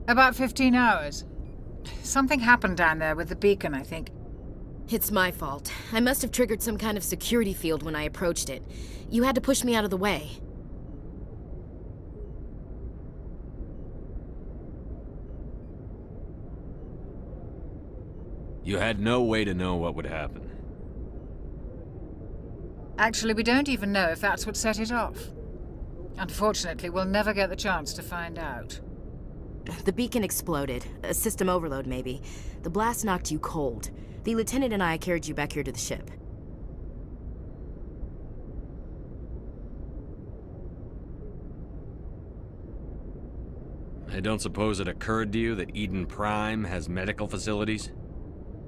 [SPEAKER 13] About 15 hours. Something happened down there with the beacon, I think.
[SPEAKER 17] It's my fault. I must have triggered some kind of security field when I approached it. You had to push me out of the way.
[SPEAKER 9] You had no way to know what would happen.
[SPEAKER 13] Actually, we don't even know if that's what set it off. Unfortunately, we'll never get the chance to find out.
[SPEAKER 17] The beacon exploded. A system overload, maybe. The blast knocked you cold. The lieutenant and I carried you back here to the ship.
[SPEAKER 9] I don't suppose it occurred to you that Eden Prime has medical facilities?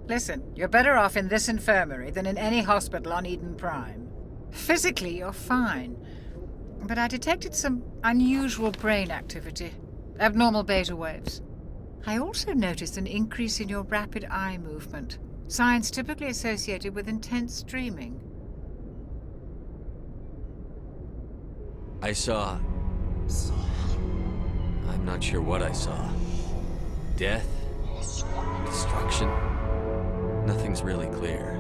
[SPEAKER 13] Listen, you're better off in this infirmary than in any hospital on Eden Prime. Physically, you're fine. But I detected some unusual brain activity. Abnormal beta waves. I also noticed an increase in your rapid eye movement. Signs typically associated with intense dreaming.
[SPEAKER 9] I saw... I'm not sure what I saw. Death? Destruction? Nothing's really clear.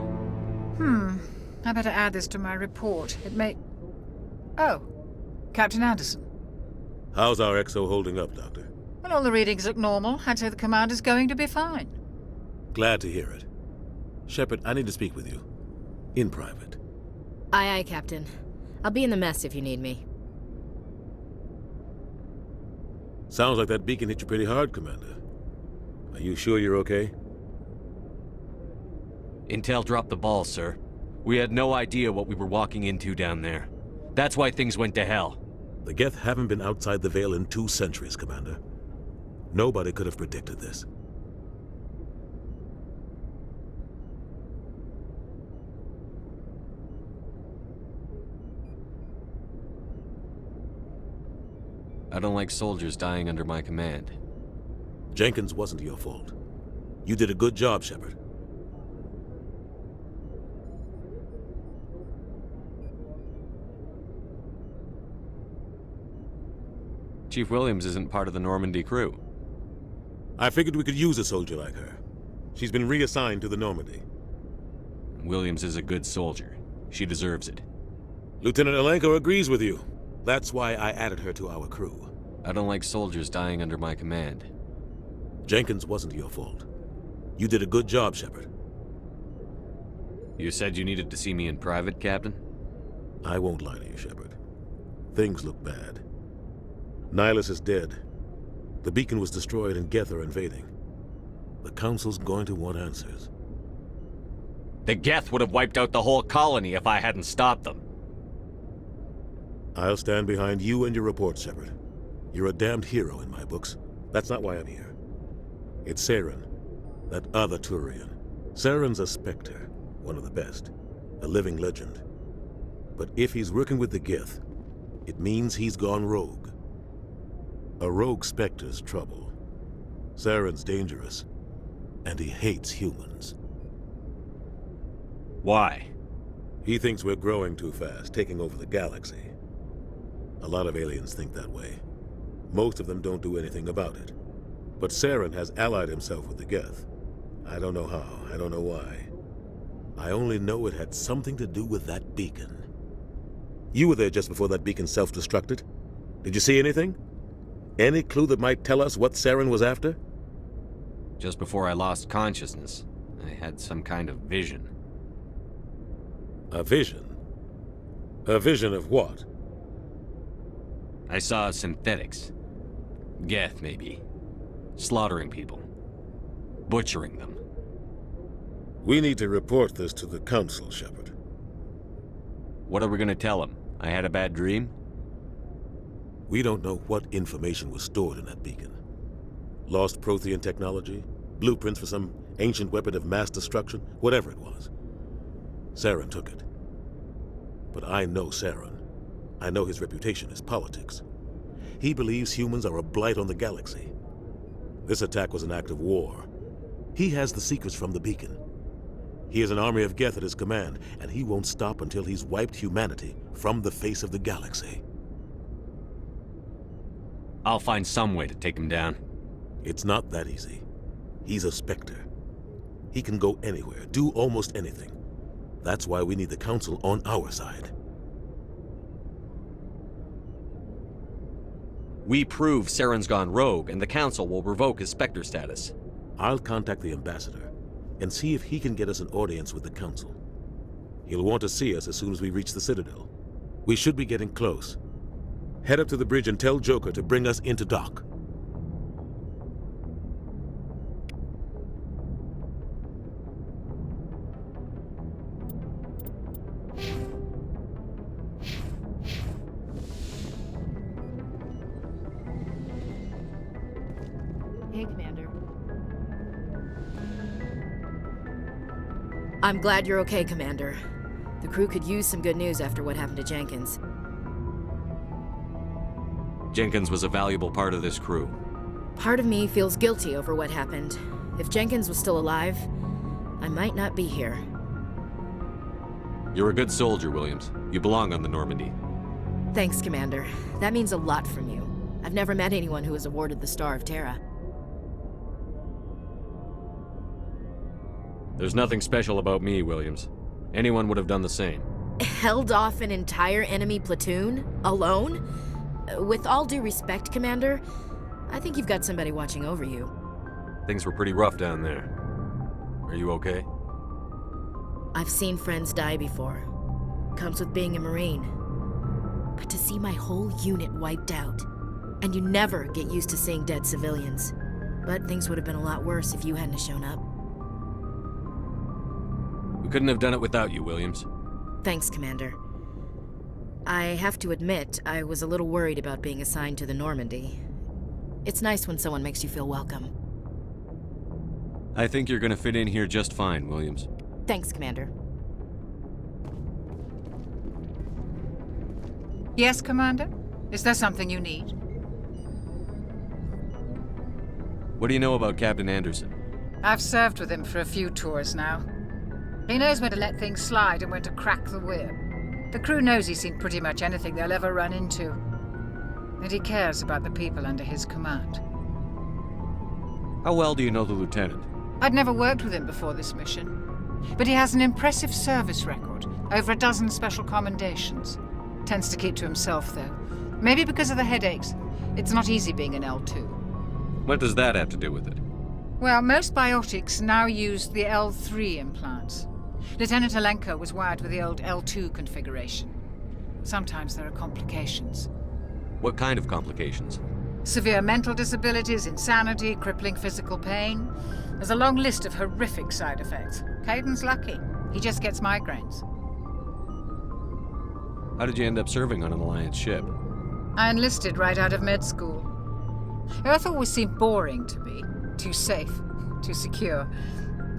[SPEAKER 13] I better add this to my report. It may... Oh, Captain Anderson.
[SPEAKER 14] How's our XO holding up, Doctor?
[SPEAKER 13] Well, all the readings look normal. I'd say the commander's going to be fine.
[SPEAKER 14] Glad to hear it. Shepard, I need to speak with you. In private.
[SPEAKER 17] Aye, Captain. I'll be in the mess if you need me.
[SPEAKER 14] Sounds like that beacon hit you pretty hard, Commander. Are you sure you're okay?
[SPEAKER 9] Intel dropped the ball, sir. We had no idea what we were walking into down there. That's why things went to hell.
[SPEAKER 14] The Geth haven't been outside the Veil in 2 centuries, Commander. Nobody could have predicted this.
[SPEAKER 9] I don't like soldiers dying under my command.
[SPEAKER 14] Jenkins wasn't your fault. You did a good job, Shepard.
[SPEAKER 9] Chief Williams isn't part of the Normandy crew.
[SPEAKER 14] I figured we could use a soldier like her. She's been reassigned to the Normandy.
[SPEAKER 9] Williams is a good soldier. She deserves it.
[SPEAKER 14] Lieutenant Alenko agrees with you. That's why I added her to our crew.
[SPEAKER 9] I don't like soldiers dying under my command.
[SPEAKER 14] Jenkins wasn't your fault. You did a good job, Shepard.
[SPEAKER 9] You said you needed to see me in private, Captain?
[SPEAKER 14] I won't lie to you, Shepard. Things look bad. Nihilus is dead. The beacon was destroyed and Geth are invading. The Council's going to want answers.
[SPEAKER 9] The Geth would have wiped out the whole colony if I hadn't stopped them.
[SPEAKER 14] I'll stand behind you and your report, Shepard. You're a damned hero in my books. That's not why I'm here. It's Saren, that other Turian. Saren's a Spectre, one of the best, a living legend. But if he's working with the Geth, it means he's gone rogue. A rogue Spectre's trouble. Saren's dangerous, and he hates humans.
[SPEAKER 9] Why?
[SPEAKER 14] He thinks we're growing too fast, taking over the galaxy. A lot of aliens think that way. Most of them don't do anything about it. But Saren has allied himself with the Geth. I don't know how, I don't know why. I only know it had something to do with that beacon. You were there just before that beacon self-destructed. Did you see anything? Any clue that might tell us what Saren was after?
[SPEAKER 9] Just before I lost consciousness, I had some kind of vision.
[SPEAKER 14] A vision? A vision of what?
[SPEAKER 9] I saw synthetics. Geth, maybe. Slaughtering people. Butchering them.
[SPEAKER 14] We need to report this to the Council, Shepard.
[SPEAKER 9] What are we gonna tell them? I had a bad dream?
[SPEAKER 14] We don't know what information was stored in that beacon. Lost Prothean technology? Blueprints for some ancient weapon of mass destruction? Whatever it was. Saren took it. But I know Saren. I know his reputation is politics. He believes humans are a blight on the galaxy. This attack was an act of war. He has the secrets from the beacon. He has an army of Geth at his command, and he won't stop until he's wiped humanity from the face of the galaxy.
[SPEAKER 9] I'll find some way to take him down.
[SPEAKER 14] It's not that easy. He's a Spectre. He can go anywhere, do almost anything. That's why we need the Council on our side.
[SPEAKER 9] We prove Saren's gone rogue, and the Council will revoke his Spectre status.
[SPEAKER 14] I'll contact the Ambassador and see if he can get us an audience with the Council. He'll want to see us as soon as we reach the Citadel. We should be getting close. Head up to the bridge and tell Joker to bring us into dock.
[SPEAKER 17] Hey, Commander. I'm glad you're okay, Commander. The crew could use some good news after what happened to Jenkins.
[SPEAKER 9] Jenkins was a valuable part of this crew.
[SPEAKER 17] Part of me feels guilty over what happened. If Jenkins was still alive, I might not be here.
[SPEAKER 9] You're a good soldier, Williams. You belong on the Normandy.
[SPEAKER 17] Thanks, Commander. That means a lot from you. I've never met anyone who was awarded the Star of Terra.
[SPEAKER 2] There's nothing special about me, Williams. Anyone would have done the same.
[SPEAKER 17] Held off an entire enemy platoon? Alone? With all due respect, Commander, I think you've got somebody watching over you.
[SPEAKER 2] Things were pretty rough down there. Are you okay?
[SPEAKER 17] I've seen friends die before. Comes with being a Marine. But to see my whole unit wiped out, and you never get used to seeing dead civilians. But things would have been a lot worse if you hadn't shown up.
[SPEAKER 2] We couldn't have done it without you, Williams.
[SPEAKER 17] Thanks, Commander. I have to admit, I was a little worried about being assigned to the Normandy. It's nice when someone makes you feel welcome.
[SPEAKER 2] I think you're gonna fit in here just fine, Williams.
[SPEAKER 17] Thanks, Commander.
[SPEAKER 13] Yes, Commander? Is there something you need?
[SPEAKER 2] What do you know about Captain Anderson?
[SPEAKER 13] I've served with him for a few tours now. He knows when to let things slide and when to crack the whip. The crew knows he's seen pretty much anything they'll ever run into. And he cares about the people under his command.
[SPEAKER 2] How well do you know the lieutenant?
[SPEAKER 13] I'd never worked with him before this mission. But he has an impressive service record, over a dozen special commendations. Tends to keep to himself, though. Maybe because of the headaches. It's not easy being an L2.
[SPEAKER 2] What does that have to do with it?
[SPEAKER 13] Well, most biotics now use the L3 implants. Lieutenant Alenko was wired with the old L2 configuration. Sometimes there are complications.
[SPEAKER 2] What kind of complications?
[SPEAKER 13] Severe mental disabilities, insanity, crippling physical pain. There's a long list of horrific side effects. Caden's lucky. He just gets migraines.
[SPEAKER 2] How did you end up serving on an Alliance ship?
[SPEAKER 13] I enlisted right out of med school. Earth always seemed boring to me. Too safe, too secure.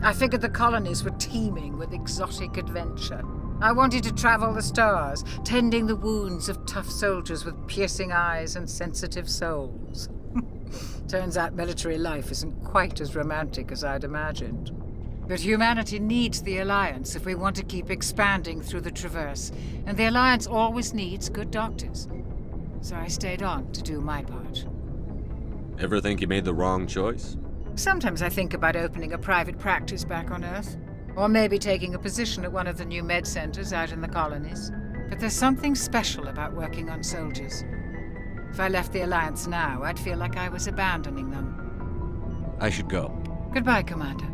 [SPEAKER 13] I figured the colonies were teeming with exotic adventure. I wanted to travel the stars, tending the wounds of tough soldiers with piercing eyes and sensitive souls. Turns out military life isn't quite as romantic as I'd imagined. But humanity needs the Alliance if we want to keep expanding through the Traverse, and the Alliance always needs good doctors. So I stayed on to do my part.
[SPEAKER 2] Ever think you made the wrong choice?
[SPEAKER 13] Sometimes I think about opening a private practice back on Earth. Or maybe taking a position at one of the new med centers out in the colonies. But there's something special about working on soldiers. If I left the Alliance now, I'd feel like I was abandoning them.
[SPEAKER 2] I should go.
[SPEAKER 13] Goodbye, Commander.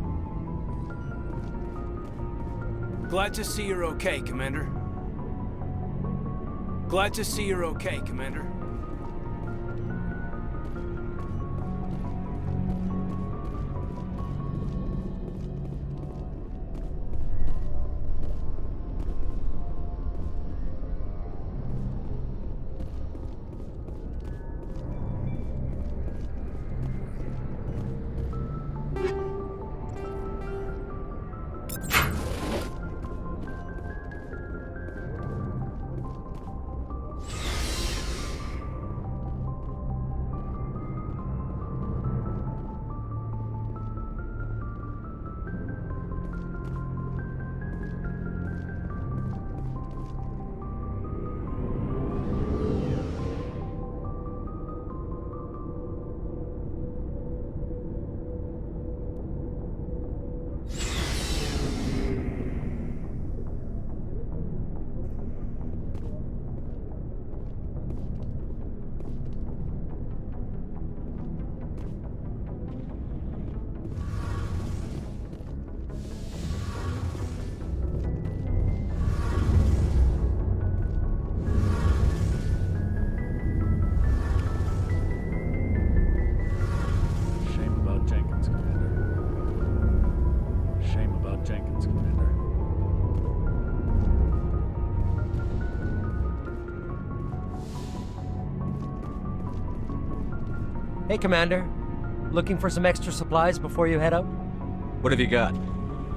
[SPEAKER 24] Glad to see you're okay, Commander. Glad to see you're okay, Commander.
[SPEAKER 15] Hey, Commander. Looking for some extra supplies before you head out?
[SPEAKER 2] What have you got?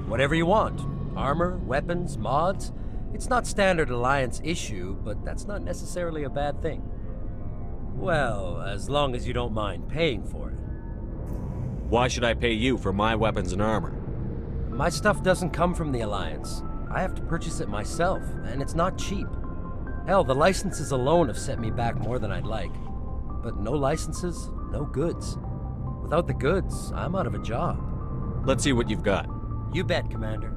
[SPEAKER 15] Whatever you want. Armor, weapons, mods. It's not standard Alliance issue, but that's not necessarily a bad thing. Well, as long as you don't mind paying for it.
[SPEAKER 2] Why should I pay you for my weapons and armor?
[SPEAKER 15] My stuff doesn't come from the Alliance. I have to purchase it myself, and it's not cheap. Hell, the licenses alone have set me back more than I'd like. But no licenses, no goods. Without the goods, I'm out of a job.
[SPEAKER 2] Let's see what you've got.
[SPEAKER 15] You bet, Commander.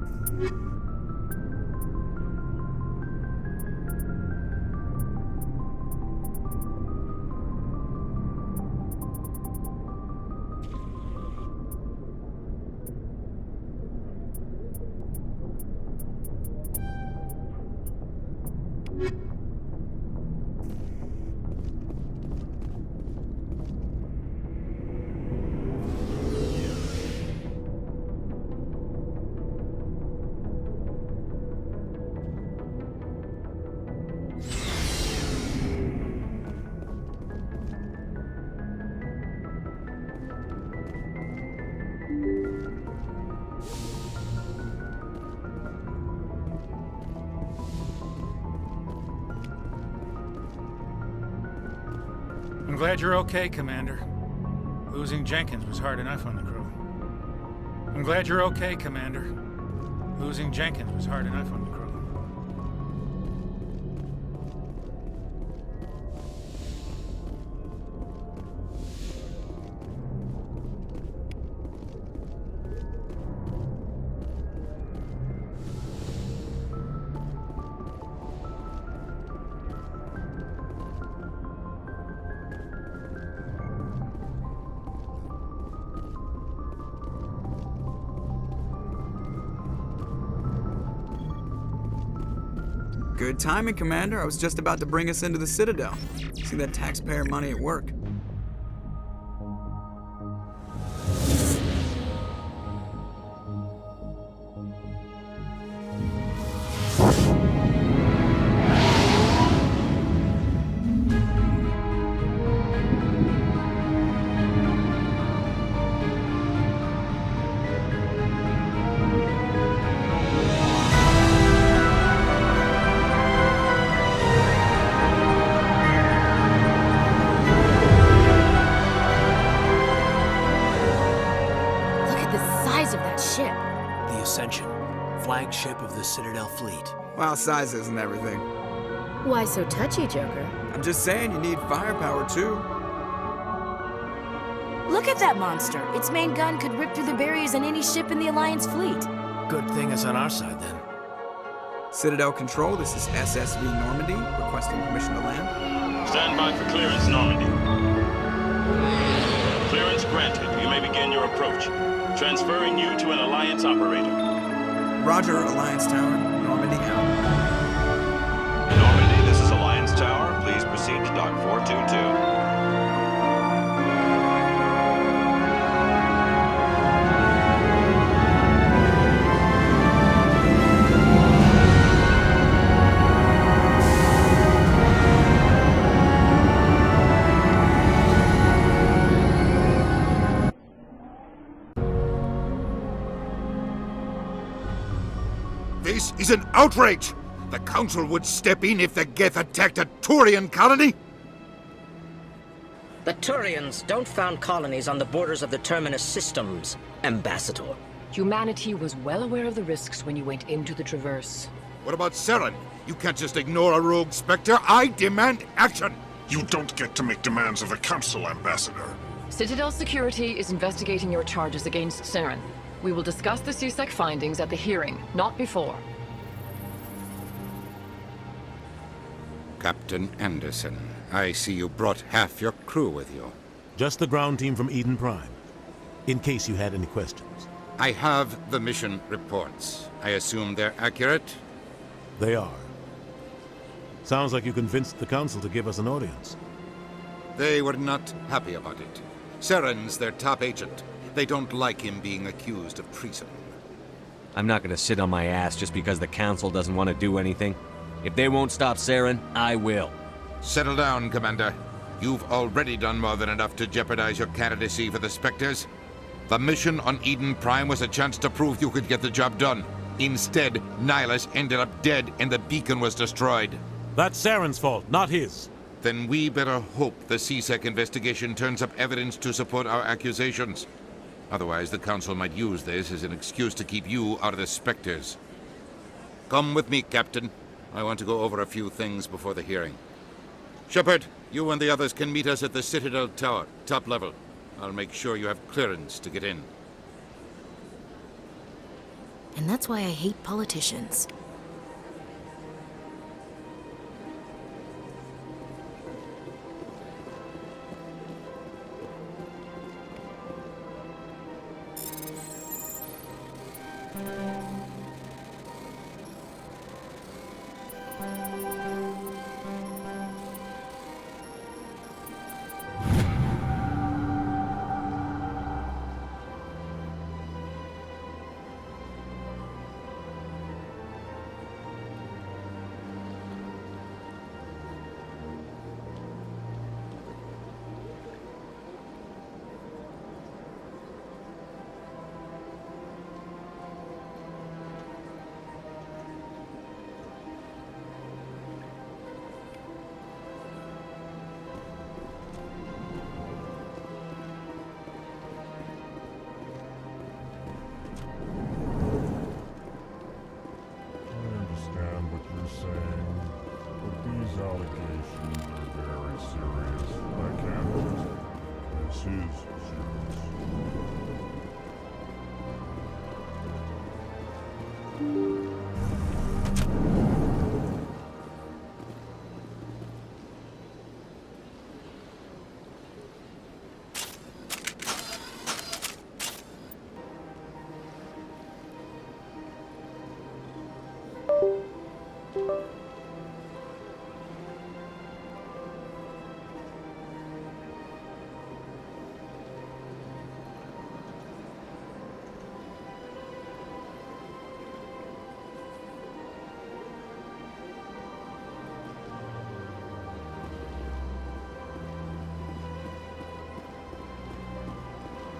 [SPEAKER 10] I'm glad you're okay, Commander. Losing Jenkins was hard enough on the crew. I'm glad you're okay, Commander. Losing Jenkins was hard enough on the crew.
[SPEAKER 6] Good timing, Commander. I was just about to bring us into the Citadel. See that taxpayer money at work.
[SPEAKER 8] Flagship of the Citadel fleet.
[SPEAKER 6] Well, size isn't everything.
[SPEAKER 17] Why so touchy, Joker?
[SPEAKER 6] I'm just saying you need firepower, too.
[SPEAKER 17] Look at that monster. Its main gun could rip through the barriers in any ship in the Alliance fleet.
[SPEAKER 8] Good thing it's on our side, then.
[SPEAKER 6] Citadel Control, this is SSV Normandy, requesting permission to land.
[SPEAKER 3] Stand by for clearance, Normandy. Clearance granted. You may begin your approach. Transferring you to an Alliance operator.
[SPEAKER 6] Roger, Alliance Tower. Normandy out.
[SPEAKER 3] Normandy, this is Alliance Tower. Please proceed to Dock 422.
[SPEAKER 21] This is an outrage! The Council would step in if the Geth attacked a Turian colony?
[SPEAKER 4] The Turians don't found colonies on the borders of the Terminus systems, Ambassador.
[SPEAKER 5] Humanity was well aware of the risks when you went into the Traverse.
[SPEAKER 21] What about Saren? You can't just ignore a rogue Spectre. I demand action!
[SPEAKER 19] You don't get to make demands of the Council, Ambassador.
[SPEAKER 5] Citadel Security is investigating your charges against Saren. We will discuss the CSEC findings at the hearing, not before.
[SPEAKER 21] Captain Anderson, I see you brought half your crew with you.
[SPEAKER 14] Just the ground team from Eden Prime, in case you had any questions.
[SPEAKER 21] I have the mission reports. I assume they're accurate?
[SPEAKER 14] They are. Sounds like you convinced the Council to give us an audience.
[SPEAKER 21] They were not happy about it. Saren's their top agent. They don't like him being accused of treason.
[SPEAKER 2] I'm not gonna sit on my ass just because the Council doesn't want to do anything. If they won't stop Saren, I will.
[SPEAKER 21] Settle down, Commander. You've already done more than enough to jeopardize your candidacy for the Spectres. The mission on Eden Prime was a chance to prove you could get the job done. Instead, Nihilus ended up dead and the beacon was destroyed.
[SPEAKER 14] That's Saren's fault, not his.
[SPEAKER 21] Then we better hope the CSEC investigation turns up evidence to support our accusations. Otherwise, the Council might use this as an excuse to keep you out of the Spectres. Come with me, Captain. I want to go over a few things before the hearing. Shepard, you and the others can meet us at the Citadel Tower, top level. I'll make sure you have clearance to get in.
[SPEAKER 17] And that's why I hate politicians.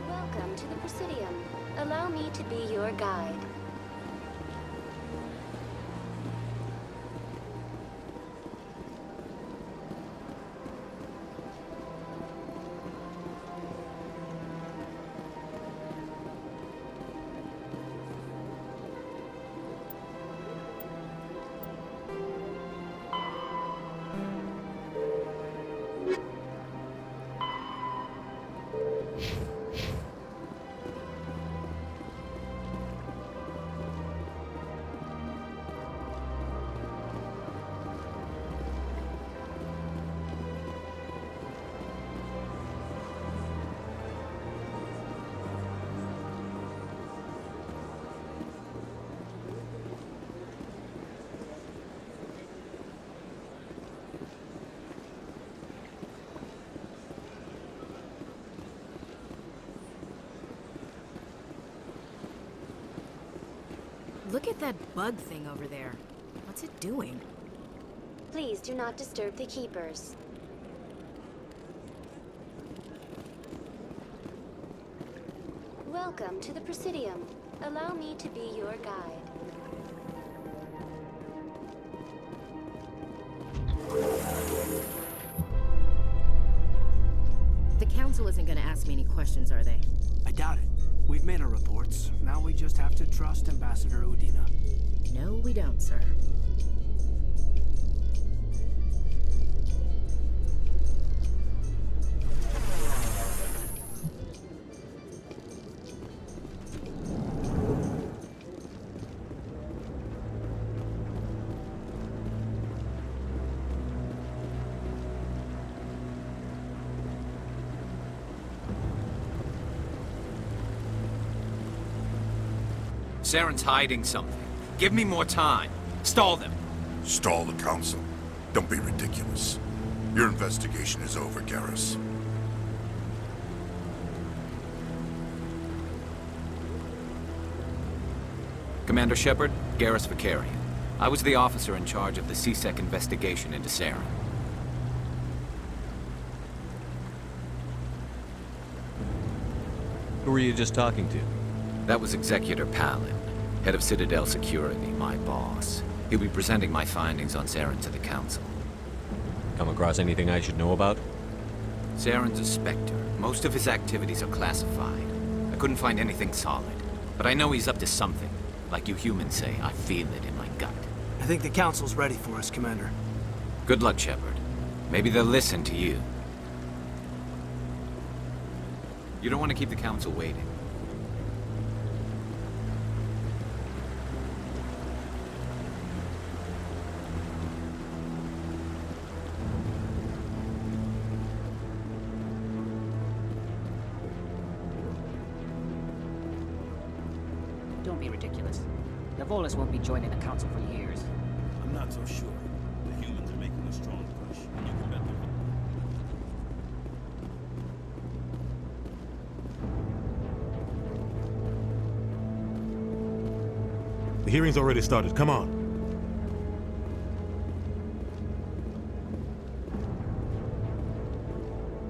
[SPEAKER 7] Welcome to the Presidium. Allow me to be your guide.
[SPEAKER 17] Look at that bug thing over there. What's it doing?
[SPEAKER 7] Please do not disturb the Keepers. Welcome to the Presidium. Allow me to be your guide.
[SPEAKER 17] The Council isn't gonna ask me any questions, are they?
[SPEAKER 8] I doubt it. We've made our reports. Now we just have to trust Ambassador Udina.
[SPEAKER 17] No, we don't, sir.
[SPEAKER 11] Saren's hiding something. Give me more time. Stall them.
[SPEAKER 19] Stall the Council? Don't be ridiculous. Your investigation is over, Garrus.
[SPEAKER 11] Commander Shepard, Garrus Vakarian. I was the officer in charge of the C-Sec investigation into Saren.
[SPEAKER 2] Who were you just talking to?
[SPEAKER 11] That was Executor Palin, head of Citadel Security, my boss. He'll be presenting my findings on Saren to the Council.
[SPEAKER 2] Come across anything I should know about?
[SPEAKER 11] Saren's a Spectre. Most of his activities are classified. I couldn't find anything solid. But I know he's up to something. Like you humans say, I feel it in my gut.
[SPEAKER 8] I think the Council's ready for us, Commander.
[SPEAKER 11] Good luck, Shepard. Maybe they'll listen to you. You don't want to keep the Council waiting.
[SPEAKER 12] Don't be ridiculous. The Volus won't be joining the Council for years.
[SPEAKER 3] I'm not so sure. The humans are making a strong push, and you can bet they're...
[SPEAKER 14] The hearing's already started. Come on.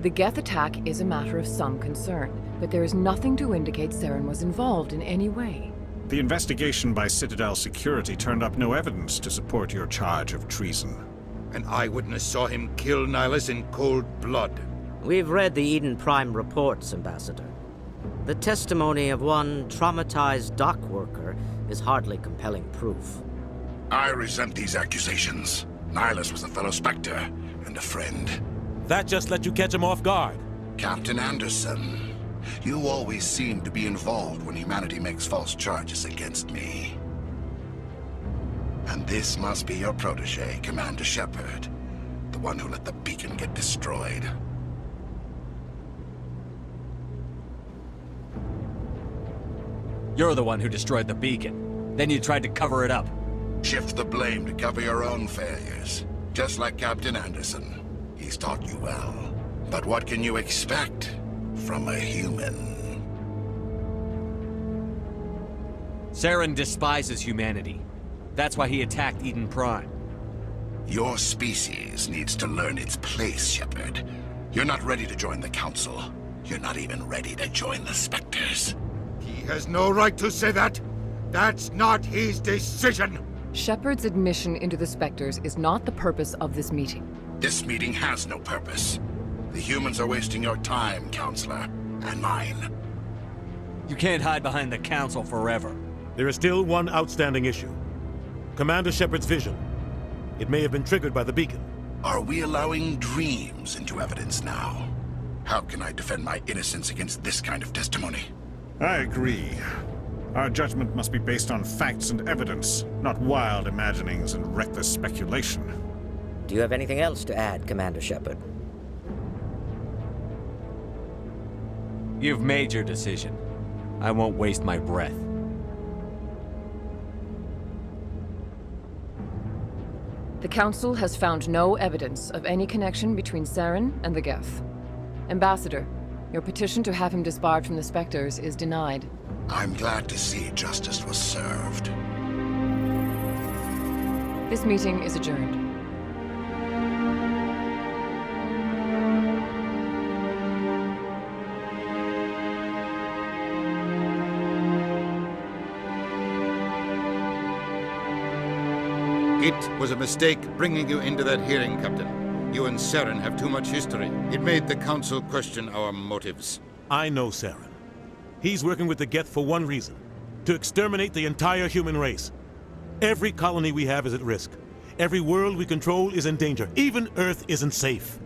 [SPEAKER 5] The Geth attack is a matter of some concern, but there is nothing to indicate Saren was involved in any way.
[SPEAKER 18] The investigation by Citadel Security turned up no evidence to support your charge of treason.
[SPEAKER 21] An eyewitness saw him kill Nihilus in cold blood.
[SPEAKER 4] We've read the Eden Prime reports, Ambassador. The testimony of one traumatized dock worker is hardly compelling proof.
[SPEAKER 19] I resent these accusations. Nihilus was a fellow Spectre and a friend.
[SPEAKER 14] That just let you catch him off guard.
[SPEAKER 19] Captain Anderson, you always seem to be involved when humanity makes false charges against me. And this must be your protege, Commander Shepard, the one who let the beacon get destroyed.
[SPEAKER 2] You're the one who destroyed the beacon. Then you tried to cover it up.
[SPEAKER 19] Shift the blame to cover your own failures. Just like Captain Anderson. He's taught you well. But what can you expect from a human?
[SPEAKER 2] Saren despises humanity. That's why he attacked Eden Prime.
[SPEAKER 19] Your species needs to learn its place, Shepard. You're not ready to join the Council. You're not even ready to join the Spectres.
[SPEAKER 21] He has no right to say that. That's not his decision.
[SPEAKER 5] Shepard's admission into the Spectres is not the purpose of this meeting.
[SPEAKER 19] This meeting has no purpose. The humans are wasting your time, Counselor, and mine.
[SPEAKER 2] You can't hide behind the Council forever.
[SPEAKER 14] There is still one outstanding issue. Commander Shepard's vision. It may have been triggered by the beacon.
[SPEAKER 19] Are we allowing dreams into evidence now? How can I defend my innocence against this kind of testimony?
[SPEAKER 18] I agree. Our judgment must be based on facts and evidence, not wild imaginings and reckless speculation.
[SPEAKER 4] Do you have anything else to add, Commander Shepard?
[SPEAKER 2] You've made your decision. I won't waste my breath.
[SPEAKER 5] The Council has found no evidence of any connection between Saren and the Geth. Ambassador, your petition to have him disbarred from the Spectres is denied.
[SPEAKER 19] I'm glad to see justice was served.
[SPEAKER 5] This meeting is adjourned.
[SPEAKER 21] It was a mistake bringing you into that hearing, Captain. You and Saren have too much history. It made the Council question our motives.
[SPEAKER 14] I know Saren. He's working with the Geth for one reason. To exterminate the entire human race. Every colony we have is at risk. Every world we control is in danger. Even Earth isn't safe.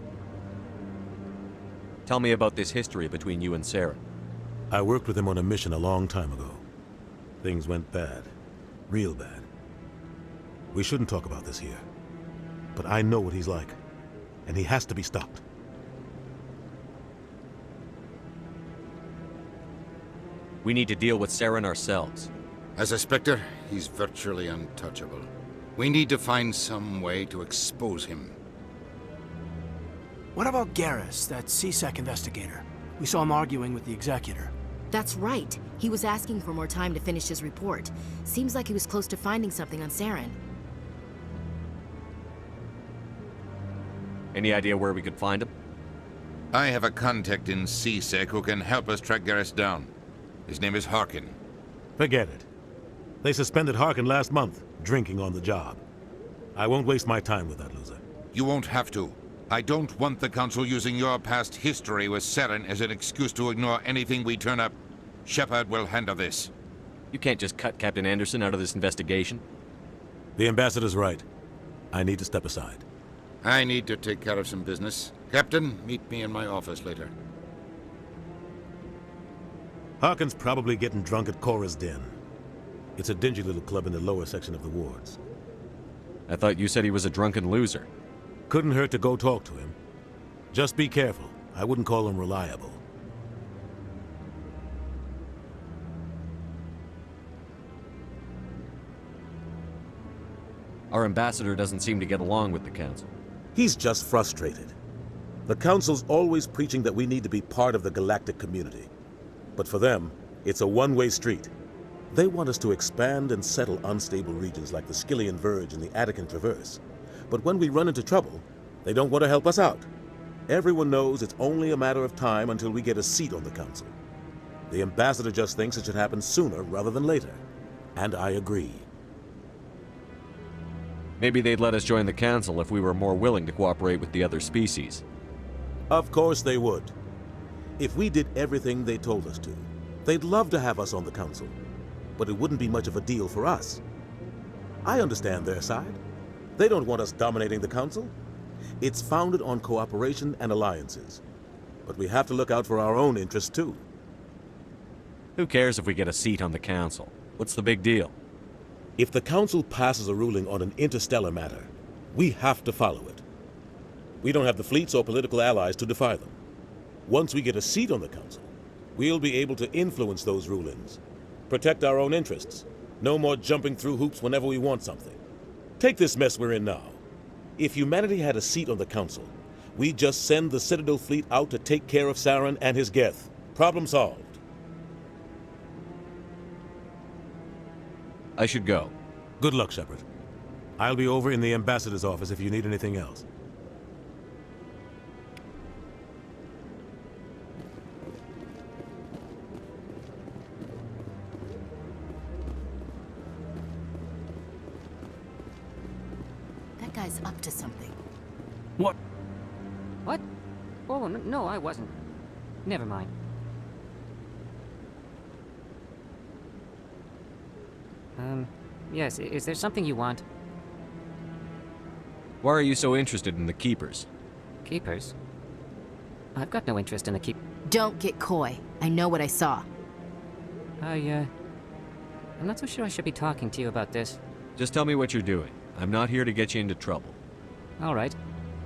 [SPEAKER 2] Tell me about this history between you and Saren.
[SPEAKER 14] I worked with him on a mission a long time ago. Things went bad. Real bad. We shouldn't talk about this here. But I know what he's like. And he has to be stopped.
[SPEAKER 2] We need to deal with Saren ourselves.
[SPEAKER 21] As a Spectre, he's virtually untouchable. We need to find some way to expose him.
[SPEAKER 8] What about Garrus, that C-Sec investigator? We saw him arguing with the Executor.
[SPEAKER 17] That's right. He was asking for more time to finish his report. Seems like he was close to finding something on Saren.
[SPEAKER 2] Any idea where we could find him?
[SPEAKER 21] I have a contact in C-Sec who can help us track Garrus down. His name is Harkin.
[SPEAKER 14] Forget it. They suspended Harkin last month, drinking on the job. I won't waste my time with that loser.
[SPEAKER 21] You won't have to. I don't want the Council using your past history with Saren as an excuse to ignore anything we turn up. Shepard will handle this.
[SPEAKER 2] You can't just cut Captain Anderson out of this investigation.
[SPEAKER 14] The ambassador's right. I need to step aside.
[SPEAKER 21] I need to take care of some business. Captain, meet me in my office later.
[SPEAKER 14] Harkin's probably getting drunk at Cora's Den. It's a dingy little club in the lower section of the wards.
[SPEAKER 2] I thought you said he was a drunken loser.
[SPEAKER 14] Couldn't hurt to go talk to him. Just be careful. I wouldn't call him reliable.
[SPEAKER 2] Our ambassador doesn't seem to get along with the council.
[SPEAKER 14] He's just frustrated. The council's always preaching that we need to be part of the galactic community. But for them, it's a one-way street. They want us to expand and settle unstable regions like the Skyllian Verge and the Attican Traverse. But when we run into trouble, they don't want to help us out. Everyone knows it's only a matter of time until we get a seat on the council. The ambassador just thinks it should happen sooner rather than later. And I agree.
[SPEAKER 2] Maybe they'd let us join the council if we were more willing to cooperate with the other species.
[SPEAKER 14] Of course they would. If we did everything they told us to, they'd love to have us on the council. But it wouldn't be much of a deal for us. I understand their side. They don't want us dominating the council. It's founded on cooperation and alliances. But we have to look out for our own interests too.
[SPEAKER 2] Who cares if we get a seat on the council? What's the big deal?
[SPEAKER 14] If the council passes a ruling on an interstellar matter, we have to follow it. We don't have the fleets or political allies to defy them. Once we get a seat on the council, we'll be able to influence those rulings, protect our own interests. No more jumping through hoops whenever we want something. Take this mess we're in now. If humanity had a seat on the council, we'd just send the Citadel fleet out to take care of Saren and his Geth. Problem solved.
[SPEAKER 2] I should go.
[SPEAKER 14] Good luck, Shepard. I'll be over in the ambassador's office if you need anything else.
[SPEAKER 17] That guy's up to something.
[SPEAKER 8] What?
[SPEAKER 12] What? Oh, no, I wasn't. Never mind. Yes, is there something you want?
[SPEAKER 2] Why are you so interested in the Keepers?
[SPEAKER 12] Keepers? I've got no interest in the
[SPEAKER 17] Don't get coy. I know what I saw.
[SPEAKER 12] I'm not so sure I should be talking to you about this.
[SPEAKER 2] Just tell me what you're doing. I'm not here to get you into trouble.
[SPEAKER 12] All right.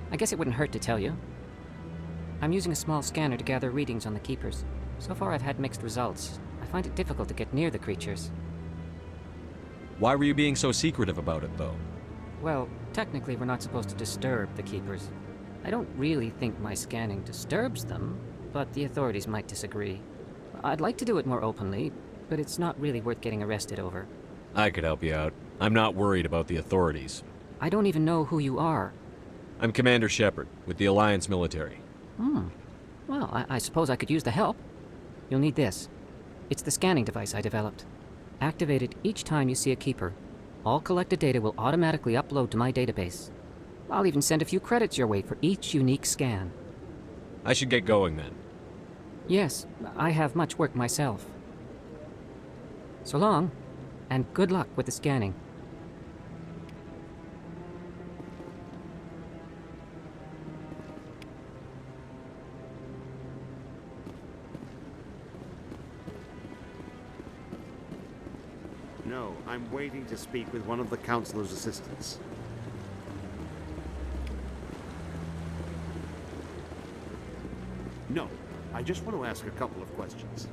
[SPEAKER 12] I guess it wouldn't hurt to tell you. I'm using a small scanner to gather readings on the Keepers. So far I've had mixed results. I find it difficult to get near the creatures.
[SPEAKER 2] Why were you being so secretive about it, though?
[SPEAKER 12] Well, technically we're not supposed to disturb the Keepers. I don't really think my scanning disturbs them, but the authorities might disagree. I'd like to do it more openly, but it's not really worth getting arrested over.
[SPEAKER 2] I could help you out. I'm not worried about the authorities.
[SPEAKER 12] I don't even know who you are.
[SPEAKER 2] I'm Commander Shepard, with the Alliance military.
[SPEAKER 12] Well, I suppose I could use the help. You'll need this. It's the scanning device I developed. Activate it each time you see a Keeper. All collected data will automatically upload to my database. I'll even send a few credits your way for each unique scan.
[SPEAKER 2] I should get going then.
[SPEAKER 12] Yes, I have much work myself. So long, and good luck with the scanning.
[SPEAKER 16] No, I'm waiting to speak with one of the Councilor's assistants. No, I just want to ask a couple of questions.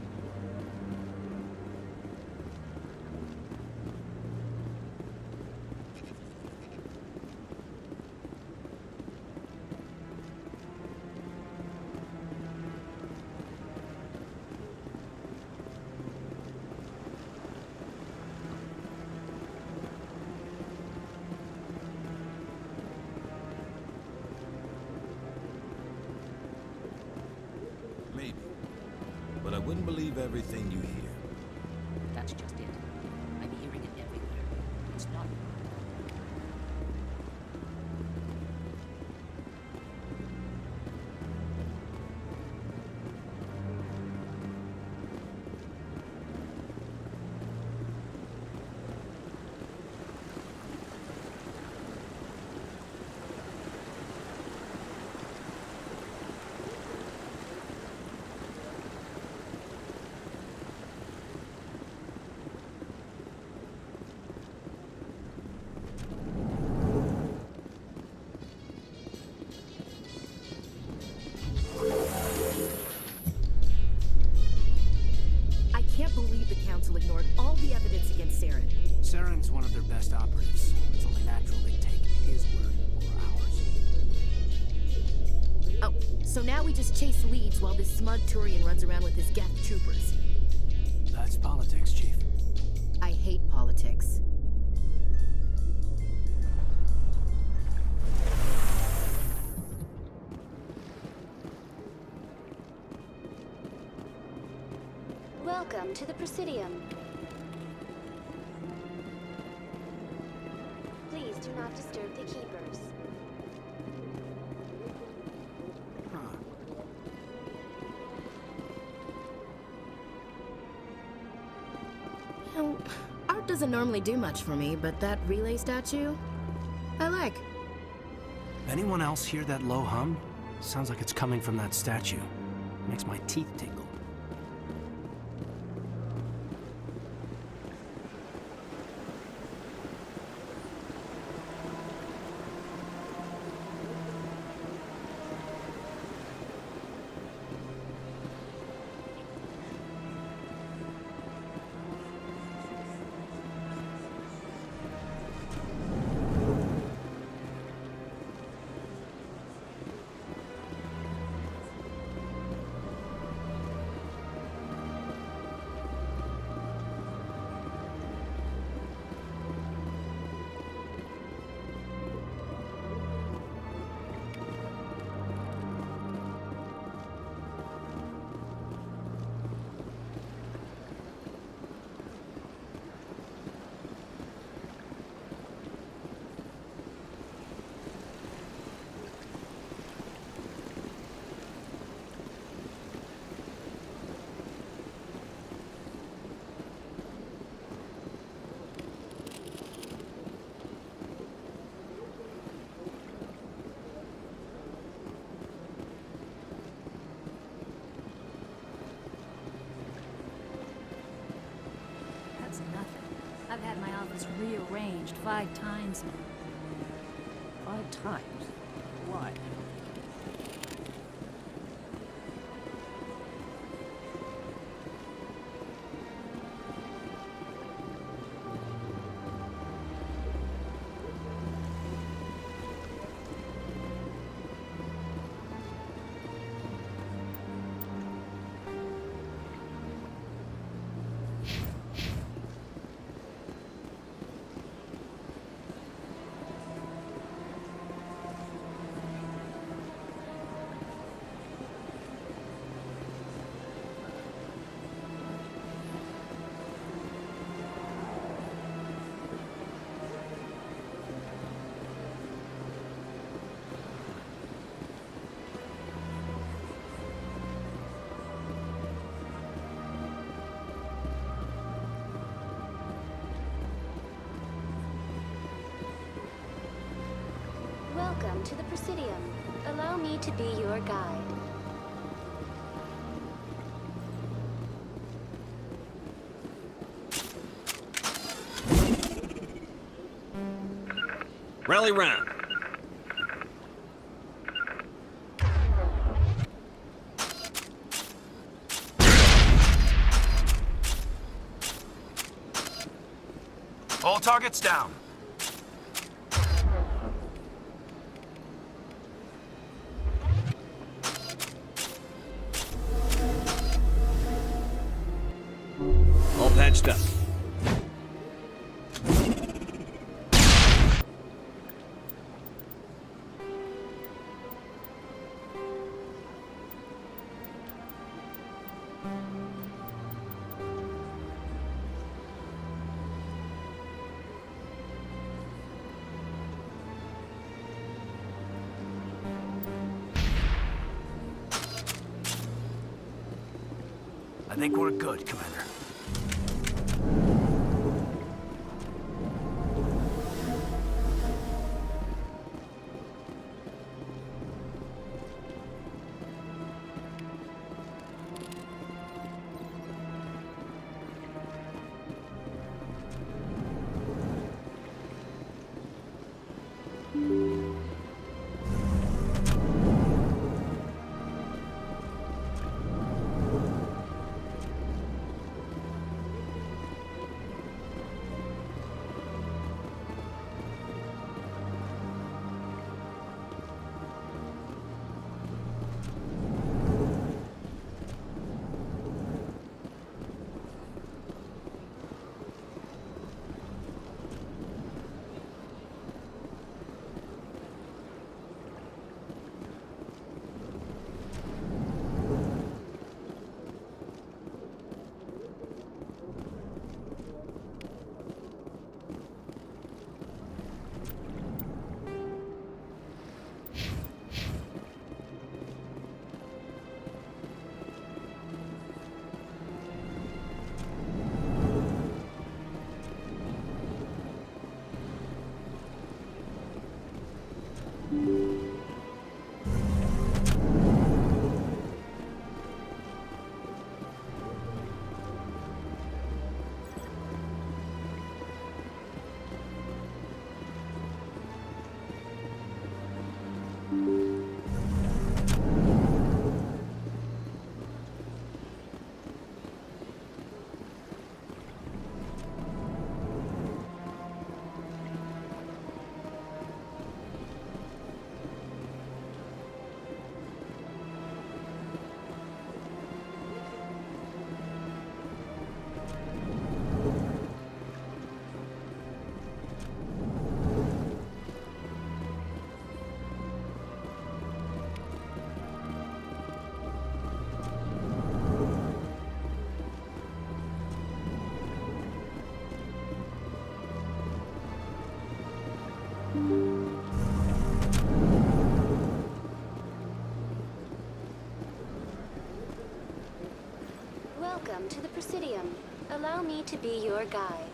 [SPEAKER 20] Maybe. But I wouldn't believe everything you hear.
[SPEAKER 12] That's just it. I'm hearing it everywhere. It's not...
[SPEAKER 8] Prime's one of their best operatives. It's only natural they take his word over ours.
[SPEAKER 17] Oh, so now we just chase leads while this smug Turian runs around with his Geth troopers.
[SPEAKER 8] That's politics, Chief.
[SPEAKER 17] I hate politics.
[SPEAKER 7] Welcome to the Presidium. Please do not disturb the keepers.
[SPEAKER 17] You know, art doesn't normally do much for me, but that relay statue, I like.
[SPEAKER 8] Anyone else hear that low hum? Sounds like it's coming from that statue. Makes my teeth tingle.
[SPEAKER 1] I've had my office rearranged 5 times now.
[SPEAKER 15] 5 times? Why?
[SPEAKER 7] Welcome to the Presidium. Allow me to be your guide.
[SPEAKER 2] Rally round.
[SPEAKER 8] All targets down.
[SPEAKER 2] All patched up.
[SPEAKER 8] I think we're good, Commander.
[SPEAKER 7] to the Presidium. Allow me to be your guide.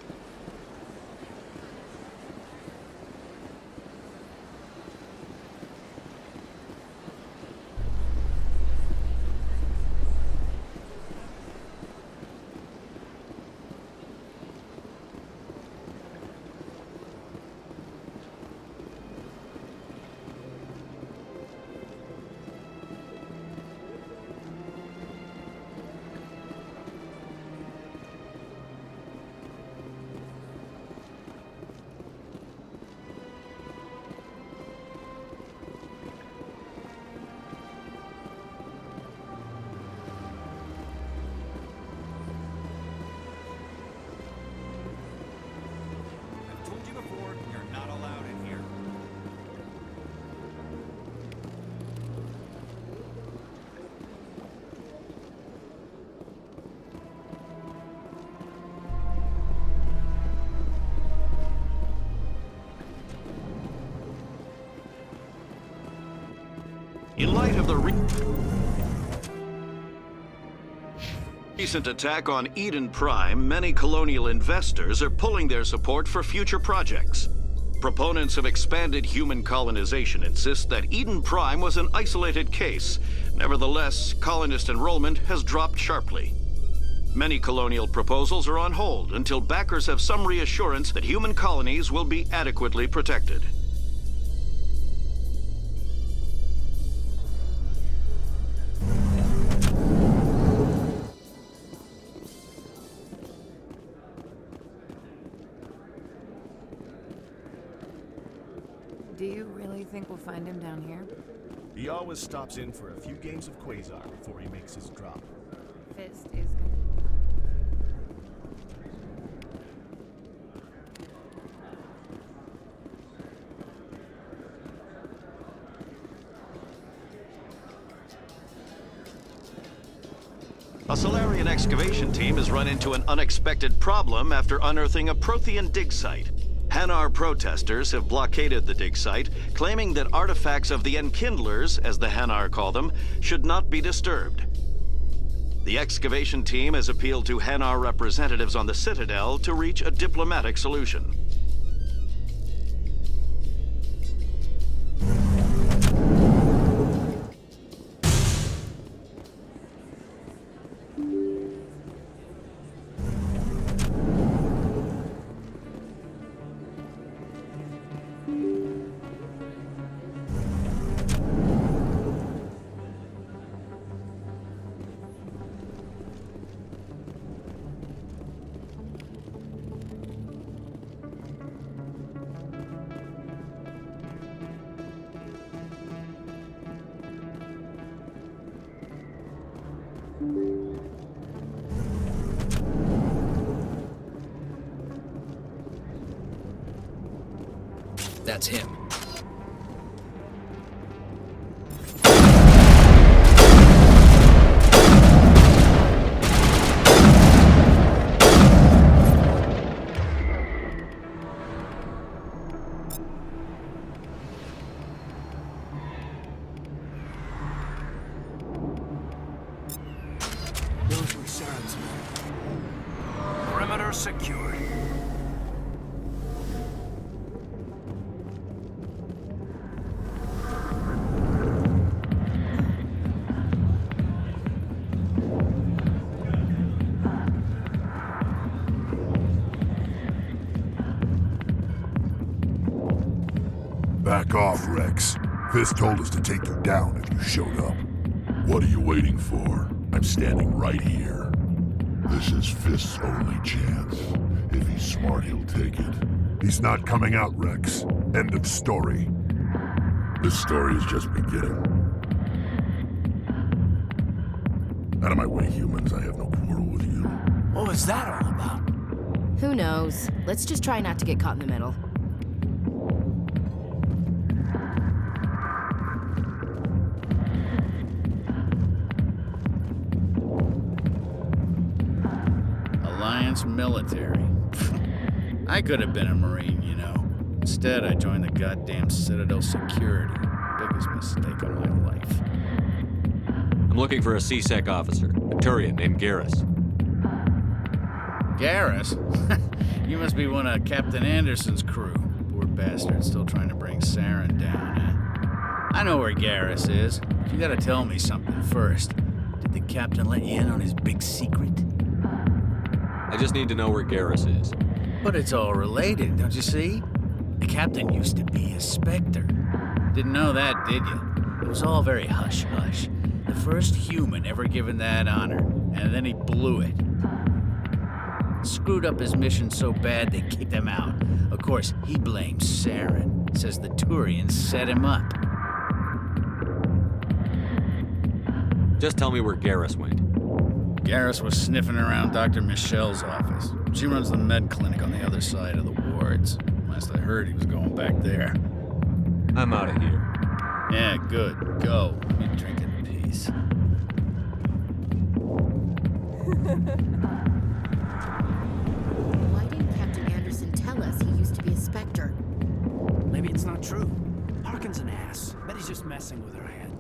[SPEAKER 9] In light of the recent attack on Eden Prime, many colonial investors are pulling their support for future projects. Proponents of expanded human colonization insist that Eden Prime was an isolated case. Nevertheless, colonist enrollment has dropped sharply. Many colonial proposals are on hold until backers have some reassurance that human colonies will be adequately protected.
[SPEAKER 5] Do you really think we'll find him down here?
[SPEAKER 13] He always stops in for a few games of Quasar before he makes his drop.
[SPEAKER 5] Fist is gonna...
[SPEAKER 9] A Solarian excavation team has run into an unexpected problem after unearthing a Prothean dig site. Hanar protesters have blockaded the dig site, claiming that artifacts of the Enkindlers, as the Hanar call them, should not be disturbed. The excavation team has appealed to Hanar representatives on the Citadel to reach a diplomatic solution.
[SPEAKER 22] That's him.
[SPEAKER 8] Those were Saren's men. Perimeter secured.
[SPEAKER 23] Back off, Rex. Fist told us to take you down if you showed up. What are you waiting for? I'm standing right here. This is Fist's only chance. If he's smart, he'll take it. He's not coming out, Rex. End of story. This story is just beginning. Out of my way, humans. I have no quarrel with you.
[SPEAKER 8] What was that all about?
[SPEAKER 17] Who knows? Let's just try not to get caught in the middle.
[SPEAKER 25] Alliance military. I could have been a Marine, you know. Instead, I joined the goddamn Citadel security. Biggest mistake of my life.
[SPEAKER 2] I'm looking for a C-Sec officer, a Turian named Garrus.
[SPEAKER 25] Garrus? You must be one of Captain Anderson's crew. Poor bastard, still trying to bring Saren down, huh? I know where Garrus is, but you gotta tell me something first. Did the captain let you in on his big secret?
[SPEAKER 2] I just need to know where Garrus is.
[SPEAKER 25] But it's all related, don't you see? The captain used to be a Spectre. Didn't know that, did you? It was all very hush-hush. The first human ever given that honor, and then he blew it. Screwed up his mission so bad they kicked him out. Of course, he blames Saren. Says the Turians set him up.
[SPEAKER 2] Just tell me where Garrus went.
[SPEAKER 25] Garrus was sniffing around Dr. Michelle's office. She runs the med clinic on the other side of the wards. Last I heard, he was going back there.
[SPEAKER 2] I'm out of here.
[SPEAKER 25] Yeah, good. Go. You drink in peace.
[SPEAKER 17] Why didn't Captain Anderson tell us he used to be a Spectre?
[SPEAKER 8] Maybe it's not true. Harkin's an ass. Bet he's just messing with her head.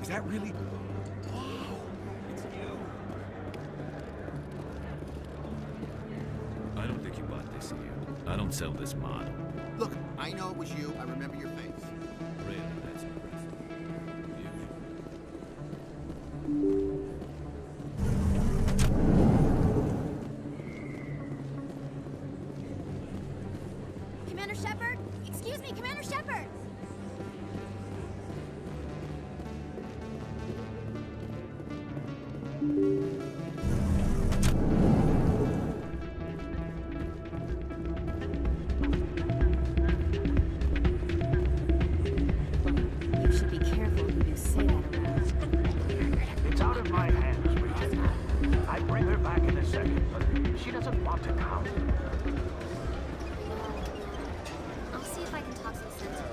[SPEAKER 3] Is that really? Wow, it's you. I don't think you bought this here. I don't sell this model.
[SPEAKER 6] Look, I know it was you. I remember your face.
[SPEAKER 3] Really, that's impressive.
[SPEAKER 7] Commander Shepard? Excuse me, Commander Shepard!
[SPEAKER 17] You should be careful who you say that around.
[SPEAKER 8] It's out of my hands, Regent. I bring her back in a second, but she doesn't want to come.
[SPEAKER 7] I'll see if I can talk some sense into her.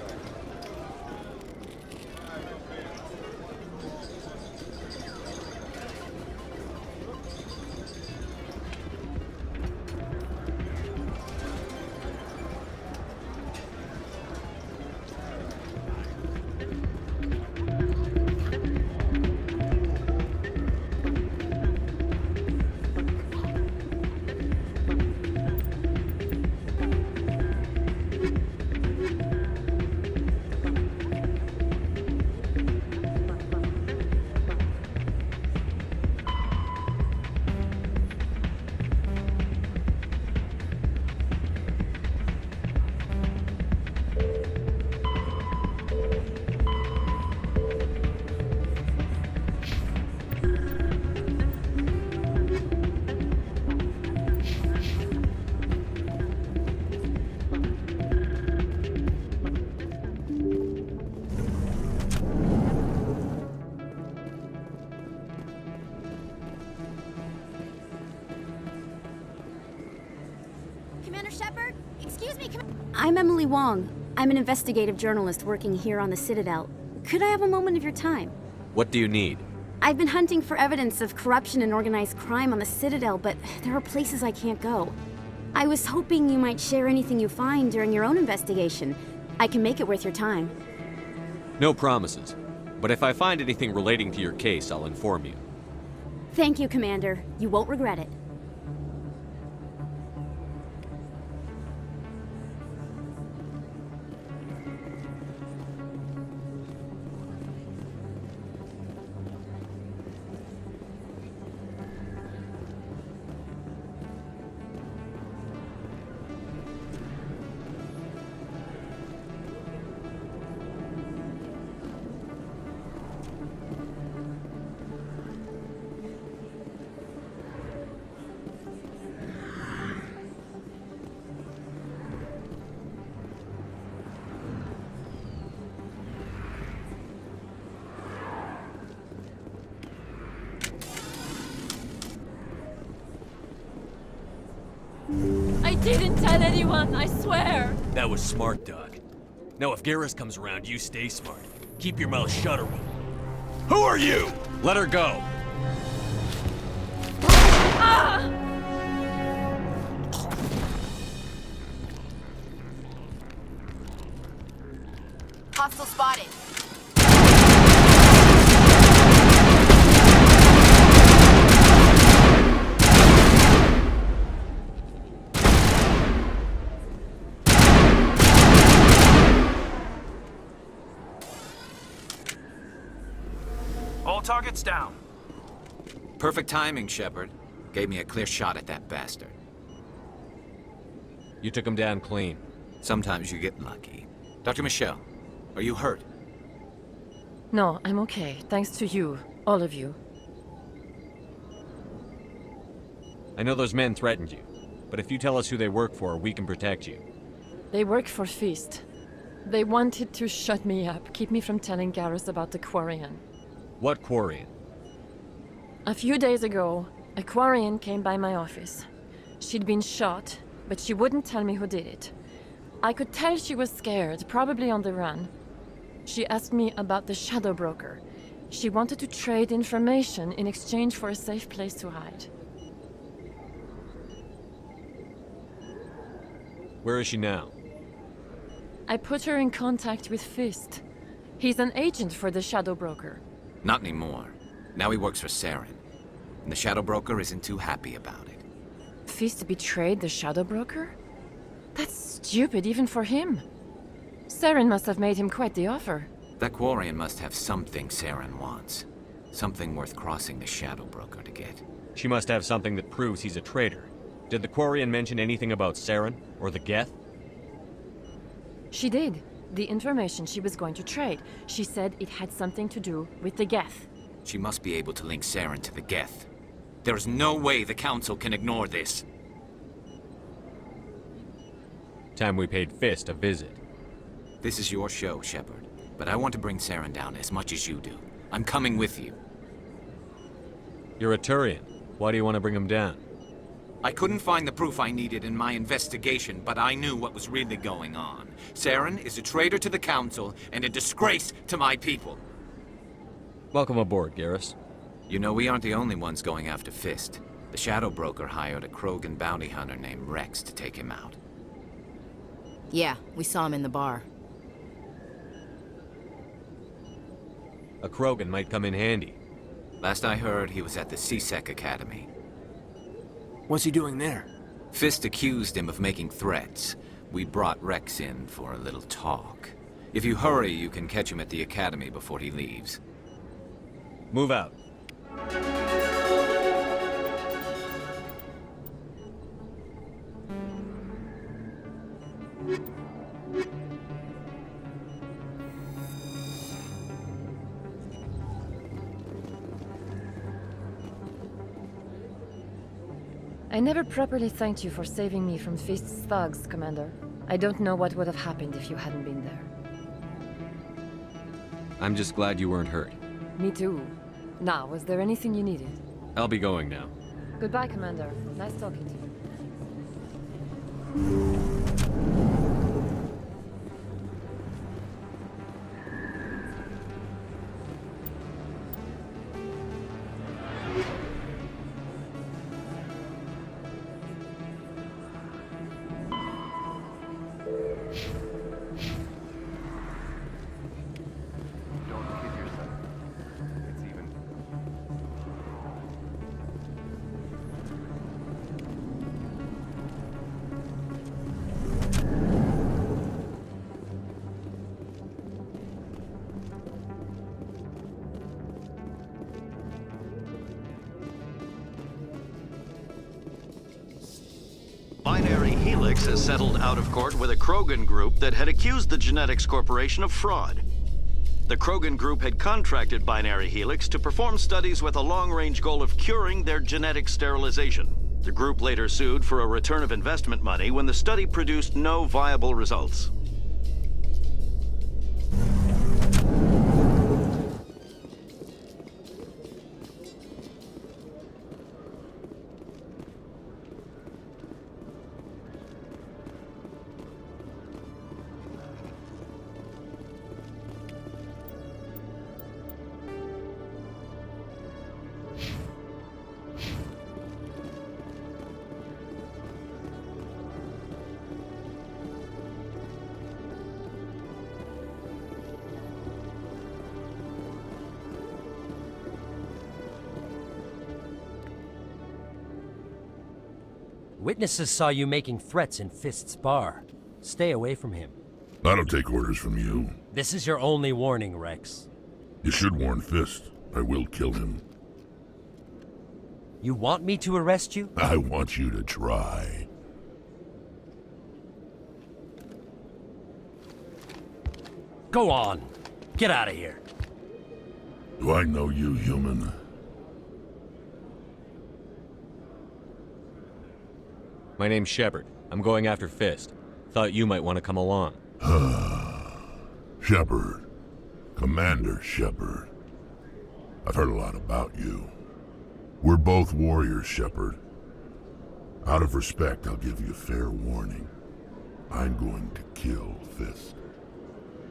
[SPEAKER 7] Commander Shepard? Excuse me, I'm Emily Wong. I'm an investigative journalist working here on the Citadel. Could I have a moment of your time?
[SPEAKER 2] What do you need?
[SPEAKER 7] I've been hunting for evidence of corruption and organized crime on the Citadel, but there are places I can't go. I was hoping you might share anything you find during your own investigation. I can make it worth your time.
[SPEAKER 2] No promises. But if I find anything relating to your case, I'll inform you.
[SPEAKER 7] Thank you, Commander. You won't regret it.
[SPEAKER 5] didn't tell anyone, I swear!
[SPEAKER 2] That was smart, Doug. Now if Garrus comes around, you stay smart. Keep your mouth shut or Who are you? Let her go.
[SPEAKER 5] Ah!
[SPEAKER 17] Hostile spotted.
[SPEAKER 4] All targets down.
[SPEAKER 22] Perfect timing, Shepard. Gave me a clear shot at that bastard.
[SPEAKER 2] You took him down clean.
[SPEAKER 22] Sometimes you get lucky. Dr. Michelle, are you hurt?
[SPEAKER 5] No, I'm okay. Thanks to you. All of you.
[SPEAKER 2] I know those men threatened you, but if you tell us who they work for, we can protect you.
[SPEAKER 5] They work for Fist. They wanted to shut me up, keep me from telling Garrus about the Quarian.
[SPEAKER 2] What Quarian?
[SPEAKER 5] A few days ago, a Quarian came by my office. She'd been shot, but she wouldn't tell me who did it. I could tell she was scared, probably on the run. She asked me about the Shadow Broker. She wanted to trade information in exchange for a safe place to hide.
[SPEAKER 2] Where is she now?
[SPEAKER 5] I put her in contact with Fist. He's an agent for the Shadow Broker.
[SPEAKER 22] Not anymore. Now he works for Saren. And the Shadow Broker isn't too happy about it.
[SPEAKER 5] Fist betrayed the Shadow Broker? That's stupid even for him. Saren must have made him quite the offer.
[SPEAKER 22] That Quarian must have something Saren wants. Something worth crossing the Shadow Broker to get.
[SPEAKER 2] She must have something that proves he's a traitor. Did the Quarian mention anything about Saren or the Geth?
[SPEAKER 5] She did. The information she was going to trade. She said it had something to do with the Geth.
[SPEAKER 22] She must be able to link Saren to the Geth. There is no way the Council can ignore this.
[SPEAKER 2] Time we paid Fist a visit.
[SPEAKER 22] This is your show, Shepard. But I want to bring Saren down as much as you do. I'm coming with you.
[SPEAKER 2] You're a Turian. Why do you want to bring him down?
[SPEAKER 22] I couldn't find the proof I needed in my investigation, but I knew what was really going on. Saren is a traitor to the Council and a disgrace to my people.
[SPEAKER 2] Welcome aboard, Garrus.
[SPEAKER 22] You know, we aren't the only ones going after Fist. The Shadow Broker hired a Krogan bounty hunter named Rex to take him out.
[SPEAKER 17] Yeah, we saw him in the bar.
[SPEAKER 2] A Krogan might come in handy.
[SPEAKER 22] Last I heard, he was at the C-Sec Academy.
[SPEAKER 8] What's he doing there?
[SPEAKER 22] Fist accused him of making threats. We brought Rex in for a little talk. If you hurry, you can catch him at the Academy before he leaves.
[SPEAKER 2] Move out.
[SPEAKER 5] I never properly thanked you for saving me from Fist's thugs, Commander. I don't know what would have happened if you hadn't been there.
[SPEAKER 2] I'm just glad you weren't hurt.
[SPEAKER 5] Me too. Now, was there anything you needed?
[SPEAKER 2] I'll be going now.
[SPEAKER 5] Goodbye, Commander. Nice talking to you.
[SPEAKER 9] Binary Helix has settled out of court with a Krogan group that had accused the Genetics Corporation of fraud. The Krogan group had contracted Binary Helix to perform studies with a long-range goal of curing their genetic sterilization. The group later sued for a return of investment money when the study produced no viable results.
[SPEAKER 10] Witnesses saw you making threats in Fist's bar. Stay away from him.
[SPEAKER 23] I don't take orders from you.
[SPEAKER 10] This is your only warning, Rex.
[SPEAKER 23] You should warn Fist. I will kill him.
[SPEAKER 10] You want me to arrest you?
[SPEAKER 23] I want you to try.
[SPEAKER 10] Go on. Get out of here.
[SPEAKER 23] Do I know you, human?
[SPEAKER 2] My name's Shepard. I'm going after Fist. Thought you might want to come along.
[SPEAKER 23] Shepard. Commander Shepard. I've heard a lot about you. We're both warriors, Shepard. Out of respect, I'll give you a fair warning. I'm going to kill Fist.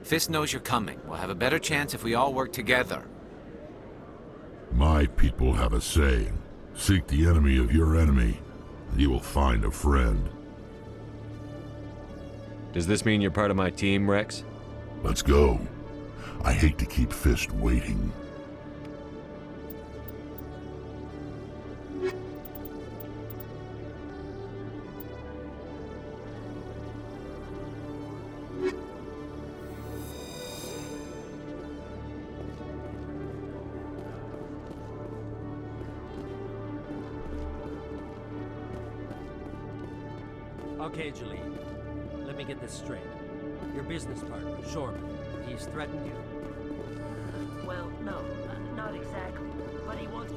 [SPEAKER 22] Fist knows you're coming. We'll have a better chance if we all work together.
[SPEAKER 23] My people have a saying. Seek the enemy of your enemy, and you will find a friend.
[SPEAKER 2] Does this mean you're part of my team, Rex?
[SPEAKER 23] Let's go. I hate to keep Fist waiting.
[SPEAKER 10] Okay, Jalene. Let me get this straight. Your business partner, Shorman, he's threatened you?
[SPEAKER 15] Well, no, not exactly. But he wants...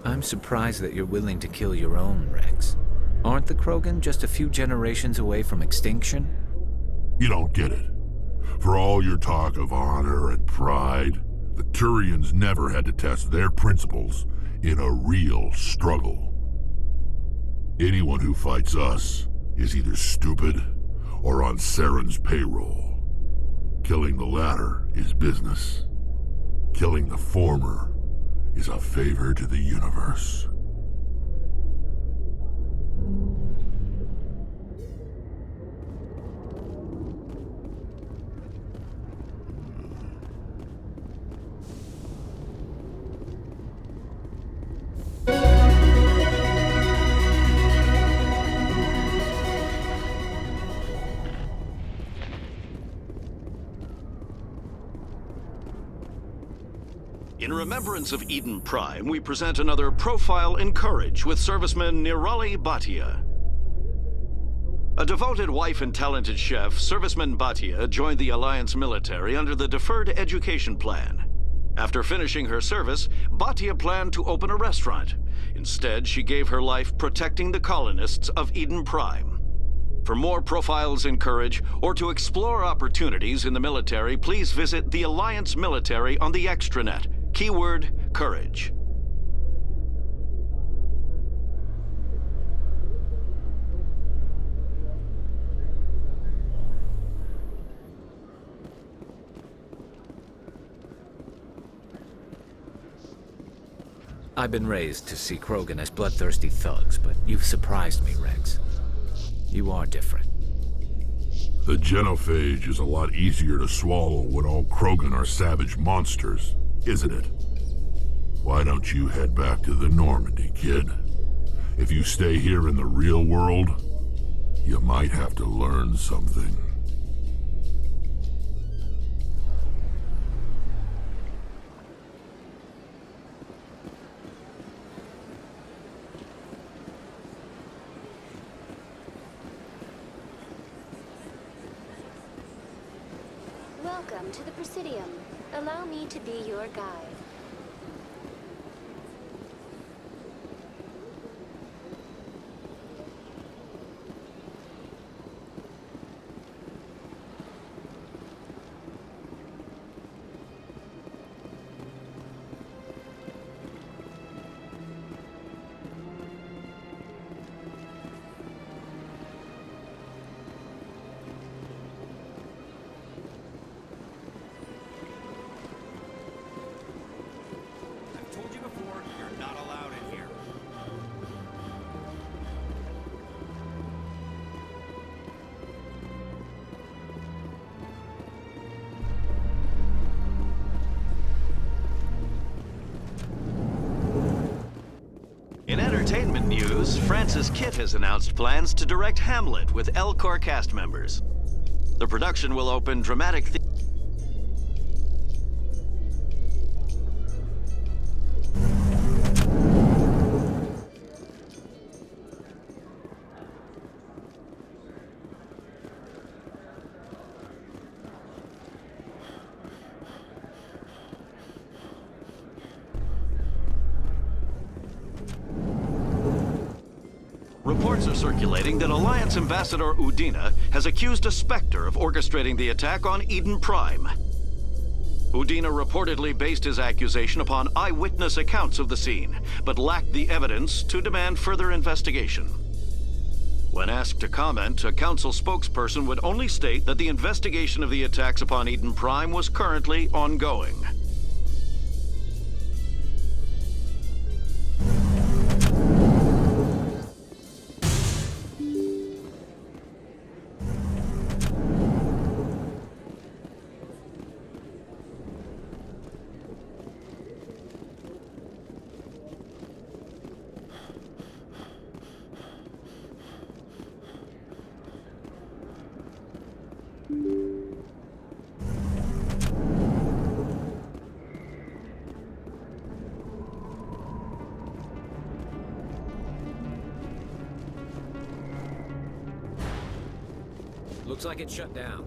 [SPEAKER 22] I'm surprised that you're willing to kill your own, Rex. Aren't the Krogan just a few generations away from extinction?
[SPEAKER 23] You don't get it. For all your talk of honor and pride, the Turians never had to test their principles in a real struggle. Anyone who fights us is either stupid or on Saren's payroll. Killing the latter is business. Killing the former is a favor to the universe.
[SPEAKER 9] In remembrance of Eden Prime, we present another Profile in Courage with serviceman Nirali Bhatia. A devoted wife and talented chef, serviceman Bhatia joined the Alliance military under the Deferred Education Plan. After finishing her service, Bhatia planned to open a restaurant. Instead, she gave her life protecting the colonists of Eden Prime. For more Profiles in Courage, or to explore opportunities in the military, please visit the Alliance military on the extranet. Keyword, courage.
[SPEAKER 22] I've been raised to see Krogan as bloodthirsty thugs, but you've surprised me, Rex. You are different.
[SPEAKER 23] The genophage is a lot easier to swallow when all Krogan are savage monsters, isn't it? Why don't you head back to the Normandy, kid? If you stay here in the real world, you might have to learn something.
[SPEAKER 11] Welcome to the Presidium. Allow me to be your guide.
[SPEAKER 9] In entertainment news, Francis Kitt has announced plans to direct Hamlet with Elcor cast members. The production will open dramatic Reports are circulating that Alliance Ambassador Udina has accused a Spectre of orchestrating the attack on Eden Prime. Udina reportedly based his accusation upon eyewitness accounts of the scene, but lacked the evidence to demand further investigation. When asked to comment, a council spokesperson would only state that the investigation of the attacks upon Eden Prime was currently ongoing.
[SPEAKER 10] Looks like it's shut down.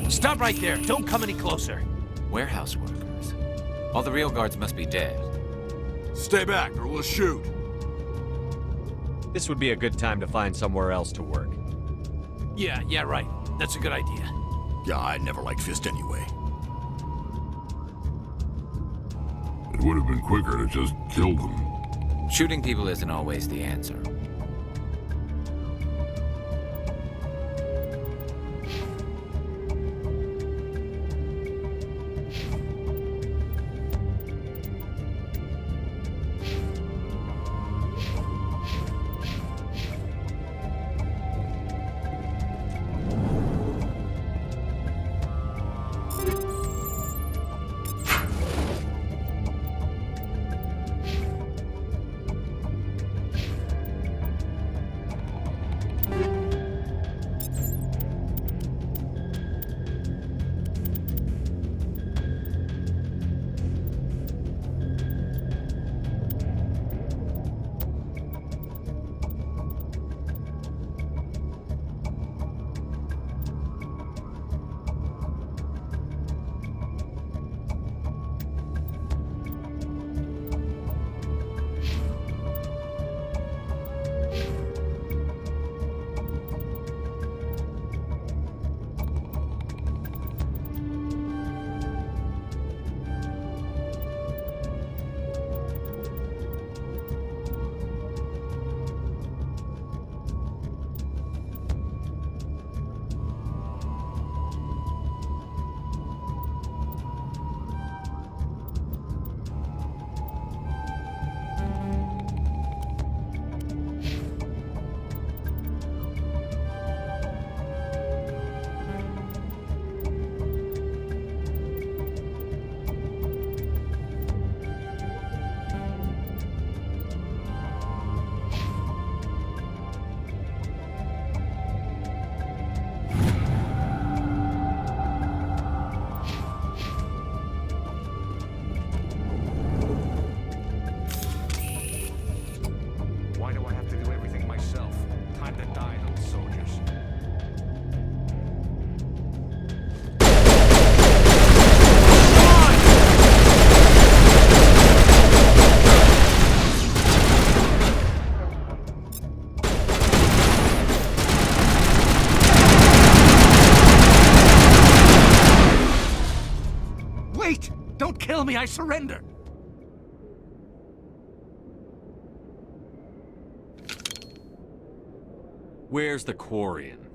[SPEAKER 4] Stop right there. Don't come any closer.
[SPEAKER 22] Warehouse workers. All the real guards must be dead.
[SPEAKER 2] Stay back or we'll shoot. This would be a good time to find somewhere else to work.
[SPEAKER 4] Yeah, right. That's a good idea.
[SPEAKER 23] Yeah, I never liked Fist anyway. It would have been quicker to just kill them.
[SPEAKER 22] Shooting people isn't always the answer.
[SPEAKER 15] Wait! Don't kill me, I surrender!
[SPEAKER 2] Where's the Quarian?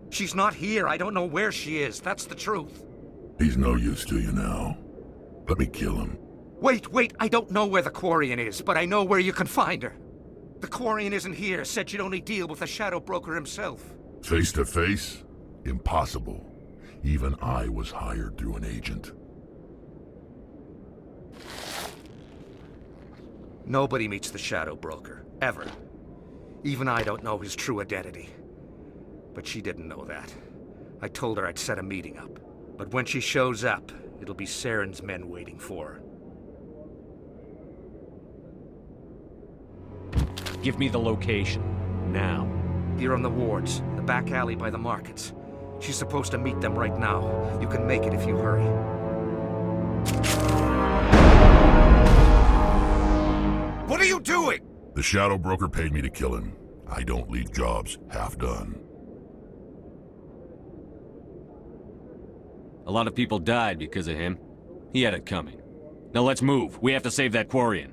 [SPEAKER 15] She's not here. I don't know where she is. That's the truth.
[SPEAKER 23] He's no use to you now. Let me kill him.
[SPEAKER 15] Wait, I don't know where the Quarian is, but I know where you can find her. The Quarian isn't here, said she'd only deal with the Shadow Broker himself.
[SPEAKER 23] Face to face? Impossible. Even I was hired through an agent.
[SPEAKER 15] Nobody meets the Shadow Broker, ever. Even I don't know his true identity. But she didn't know that. I told her I'd set a meeting up. But when she shows up, it'll be Saren's men waiting for her.
[SPEAKER 2] Give me the location. Now.
[SPEAKER 15] Here on the wards, the back alley by the markets. She's supposed to meet them right now. You can make it if you hurry.
[SPEAKER 22] What are you doing?
[SPEAKER 23] The Shadow Broker paid me to kill him. I don't leave jobs half done.
[SPEAKER 2] A lot of people died because of him. He had it coming. Now let's move. We have to save that Quarian.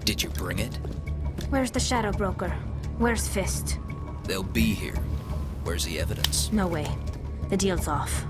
[SPEAKER 14] Did you bring it?
[SPEAKER 7] Where's the Shadow Broker? Where's Fist?
[SPEAKER 14] They'll be here. Where's the evidence?
[SPEAKER 7] No way. The deal's off.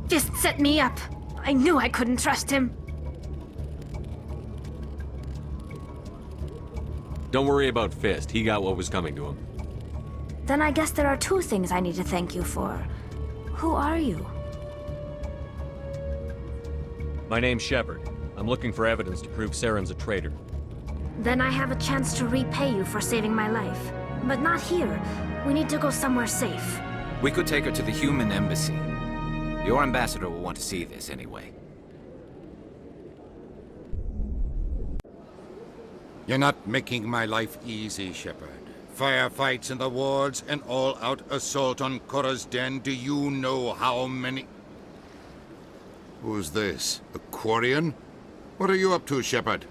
[SPEAKER 7] Fist set me up. I knew I couldn't trust him.
[SPEAKER 2] Don't worry about Fist. He got what was coming to him.
[SPEAKER 7] Then I guess there are two things I need to thank you for. Who are you?
[SPEAKER 2] My name's Shepard. I'm looking for evidence to prove Saren's a traitor.
[SPEAKER 7] Then I have a chance to repay you for saving my life. But not here. We need to go somewhere safe.
[SPEAKER 22] We could take her to the human embassy. Your ambassador will want to see this anyway.
[SPEAKER 18] You're not making my life easy, Shepard. Firefights in the wards, an all-out assault on Korra's den. Do you know how many... Who's this? A Quarian? What are you up to, Shepard?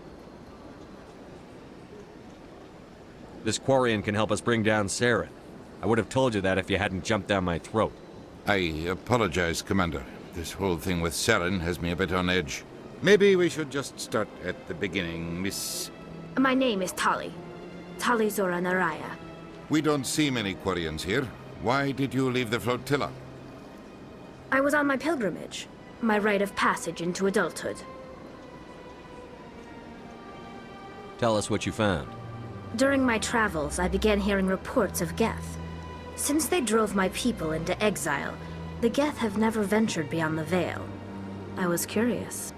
[SPEAKER 2] This Quarian can help us bring down Saren. I would have told you that if you hadn't jumped down my throat.
[SPEAKER 18] I apologize, Commander. This whole thing with Saren has me a bit on edge. Maybe we should just start at the beginning, Miss...
[SPEAKER 7] My name is Tali. Tali Zora Naraya.
[SPEAKER 18] We don't see many Quarians here. Why did you leave the flotilla?
[SPEAKER 7] I was on my pilgrimage. My rite of passage into adulthood.
[SPEAKER 2] Tell us what you found.
[SPEAKER 7] During my travels, I began hearing reports of Geth. Since they drove my people into exile, the Geth have never ventured beyond the Veil. I was curious.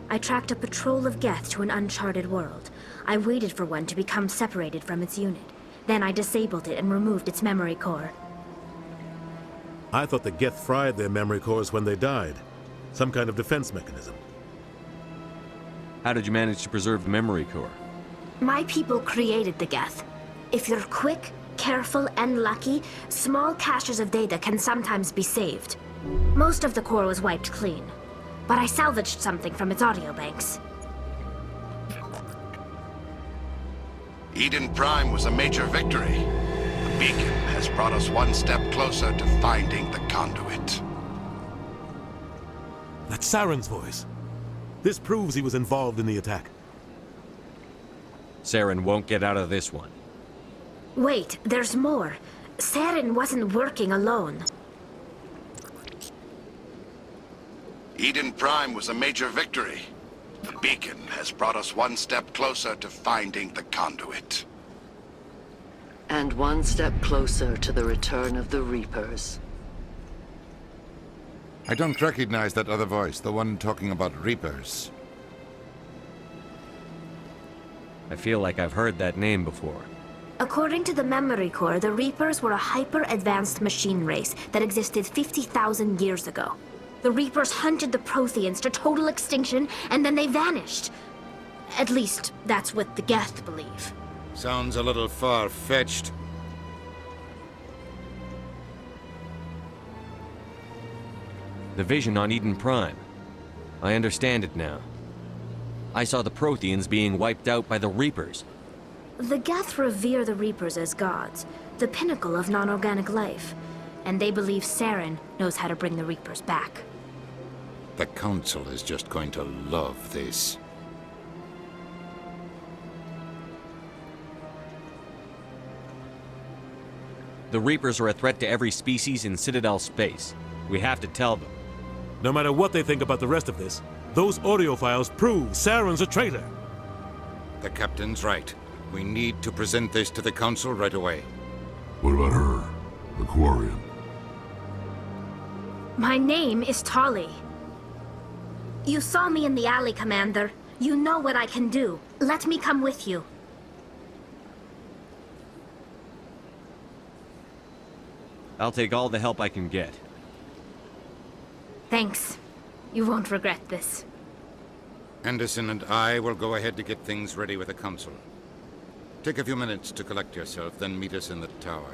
[SPEAKER 7] I tracked a patrol of Geth to an uncharted world. I waited for one to become separated from its unit. Then I disabled it and removed its memory core.
[SPEAKER 13] I thought the Geth fried their memory cores when they died. Some kind of defense mechanism.
[SPEAKER 2] How did you manage to preserve the memory core?
[SPEAKER 7] My people created the Geth. If you're quick,
[SPEAKER 16] careful and lucky, small caches of data can sometimes be saved. Most of the core was wiped clean, but I salvaged something from its audio banks.
[SPEAKER 23] Eden Prime was a major victory. The beacon has brought us one step closer to finding the conduit.
[SPEAKER 13] That's Saren's voice. This proves he was involved in the attack.
[SPEAKER 2] Saren won't get out of this one.
[SPEAKER 16] Wait, there's more. Saren wasn't working alone.
[SPEAKER 23] Eden Prime was a major victory. The beacon has brought us one step closer to finding the conduit.
[SPEAKER 19] And one step closer to the return of the Reapers.
[SPEAKER 18] I don't recognize that other voice, the one talking about Reapers.
[SPEAKER 2] I feel like I've heard that name before.
[SPEAKER 16] According to the Memory Core, the Reapers were a hyper-advanced machine race that existed 50,000 years ago. The Reapers hunted the Protheans to total extinction, and then they vanished. At least, that's what the Geth believe.
[SPEAKER 18] Sounds a little far-fetched.
[SPEAKER 2] The vision on Eden Prime. I understand it now. I saw the Protheans being wiped out by the Reapers.
[SPEAKER 16] The Geth revere the Reapers as gods, the pinnacle of non-organic life, and they believe Saren knows how to bring the Reapers back.
[SPEAKER 18] The Council is just going to love this.
[SPEAKER 2] The Reapers are a threat to every species in Citadel space. We have to tell them.
[SPEAKER 13] No matter what they think about the rest of this, those audio files prove Saren's a traitor.
[SPEAKER 18] The Captain's right. We need to present this to the Council right away.
[SPEAKER 23] What about her? The Quarian?
[SPEAKER 16] My name is Tali. You saw me in the alley, Commander. You know what I can do. Let me come with you.
[SPEAKER 2] I'll take all the help I can get.
[SPEAKER 16] Thanks. You won't regret this.
[SPEAKER 18] Anderson and I will go ahead to get things ready with the Council. Take a few minutes to collect yourself, then meet us in the tower.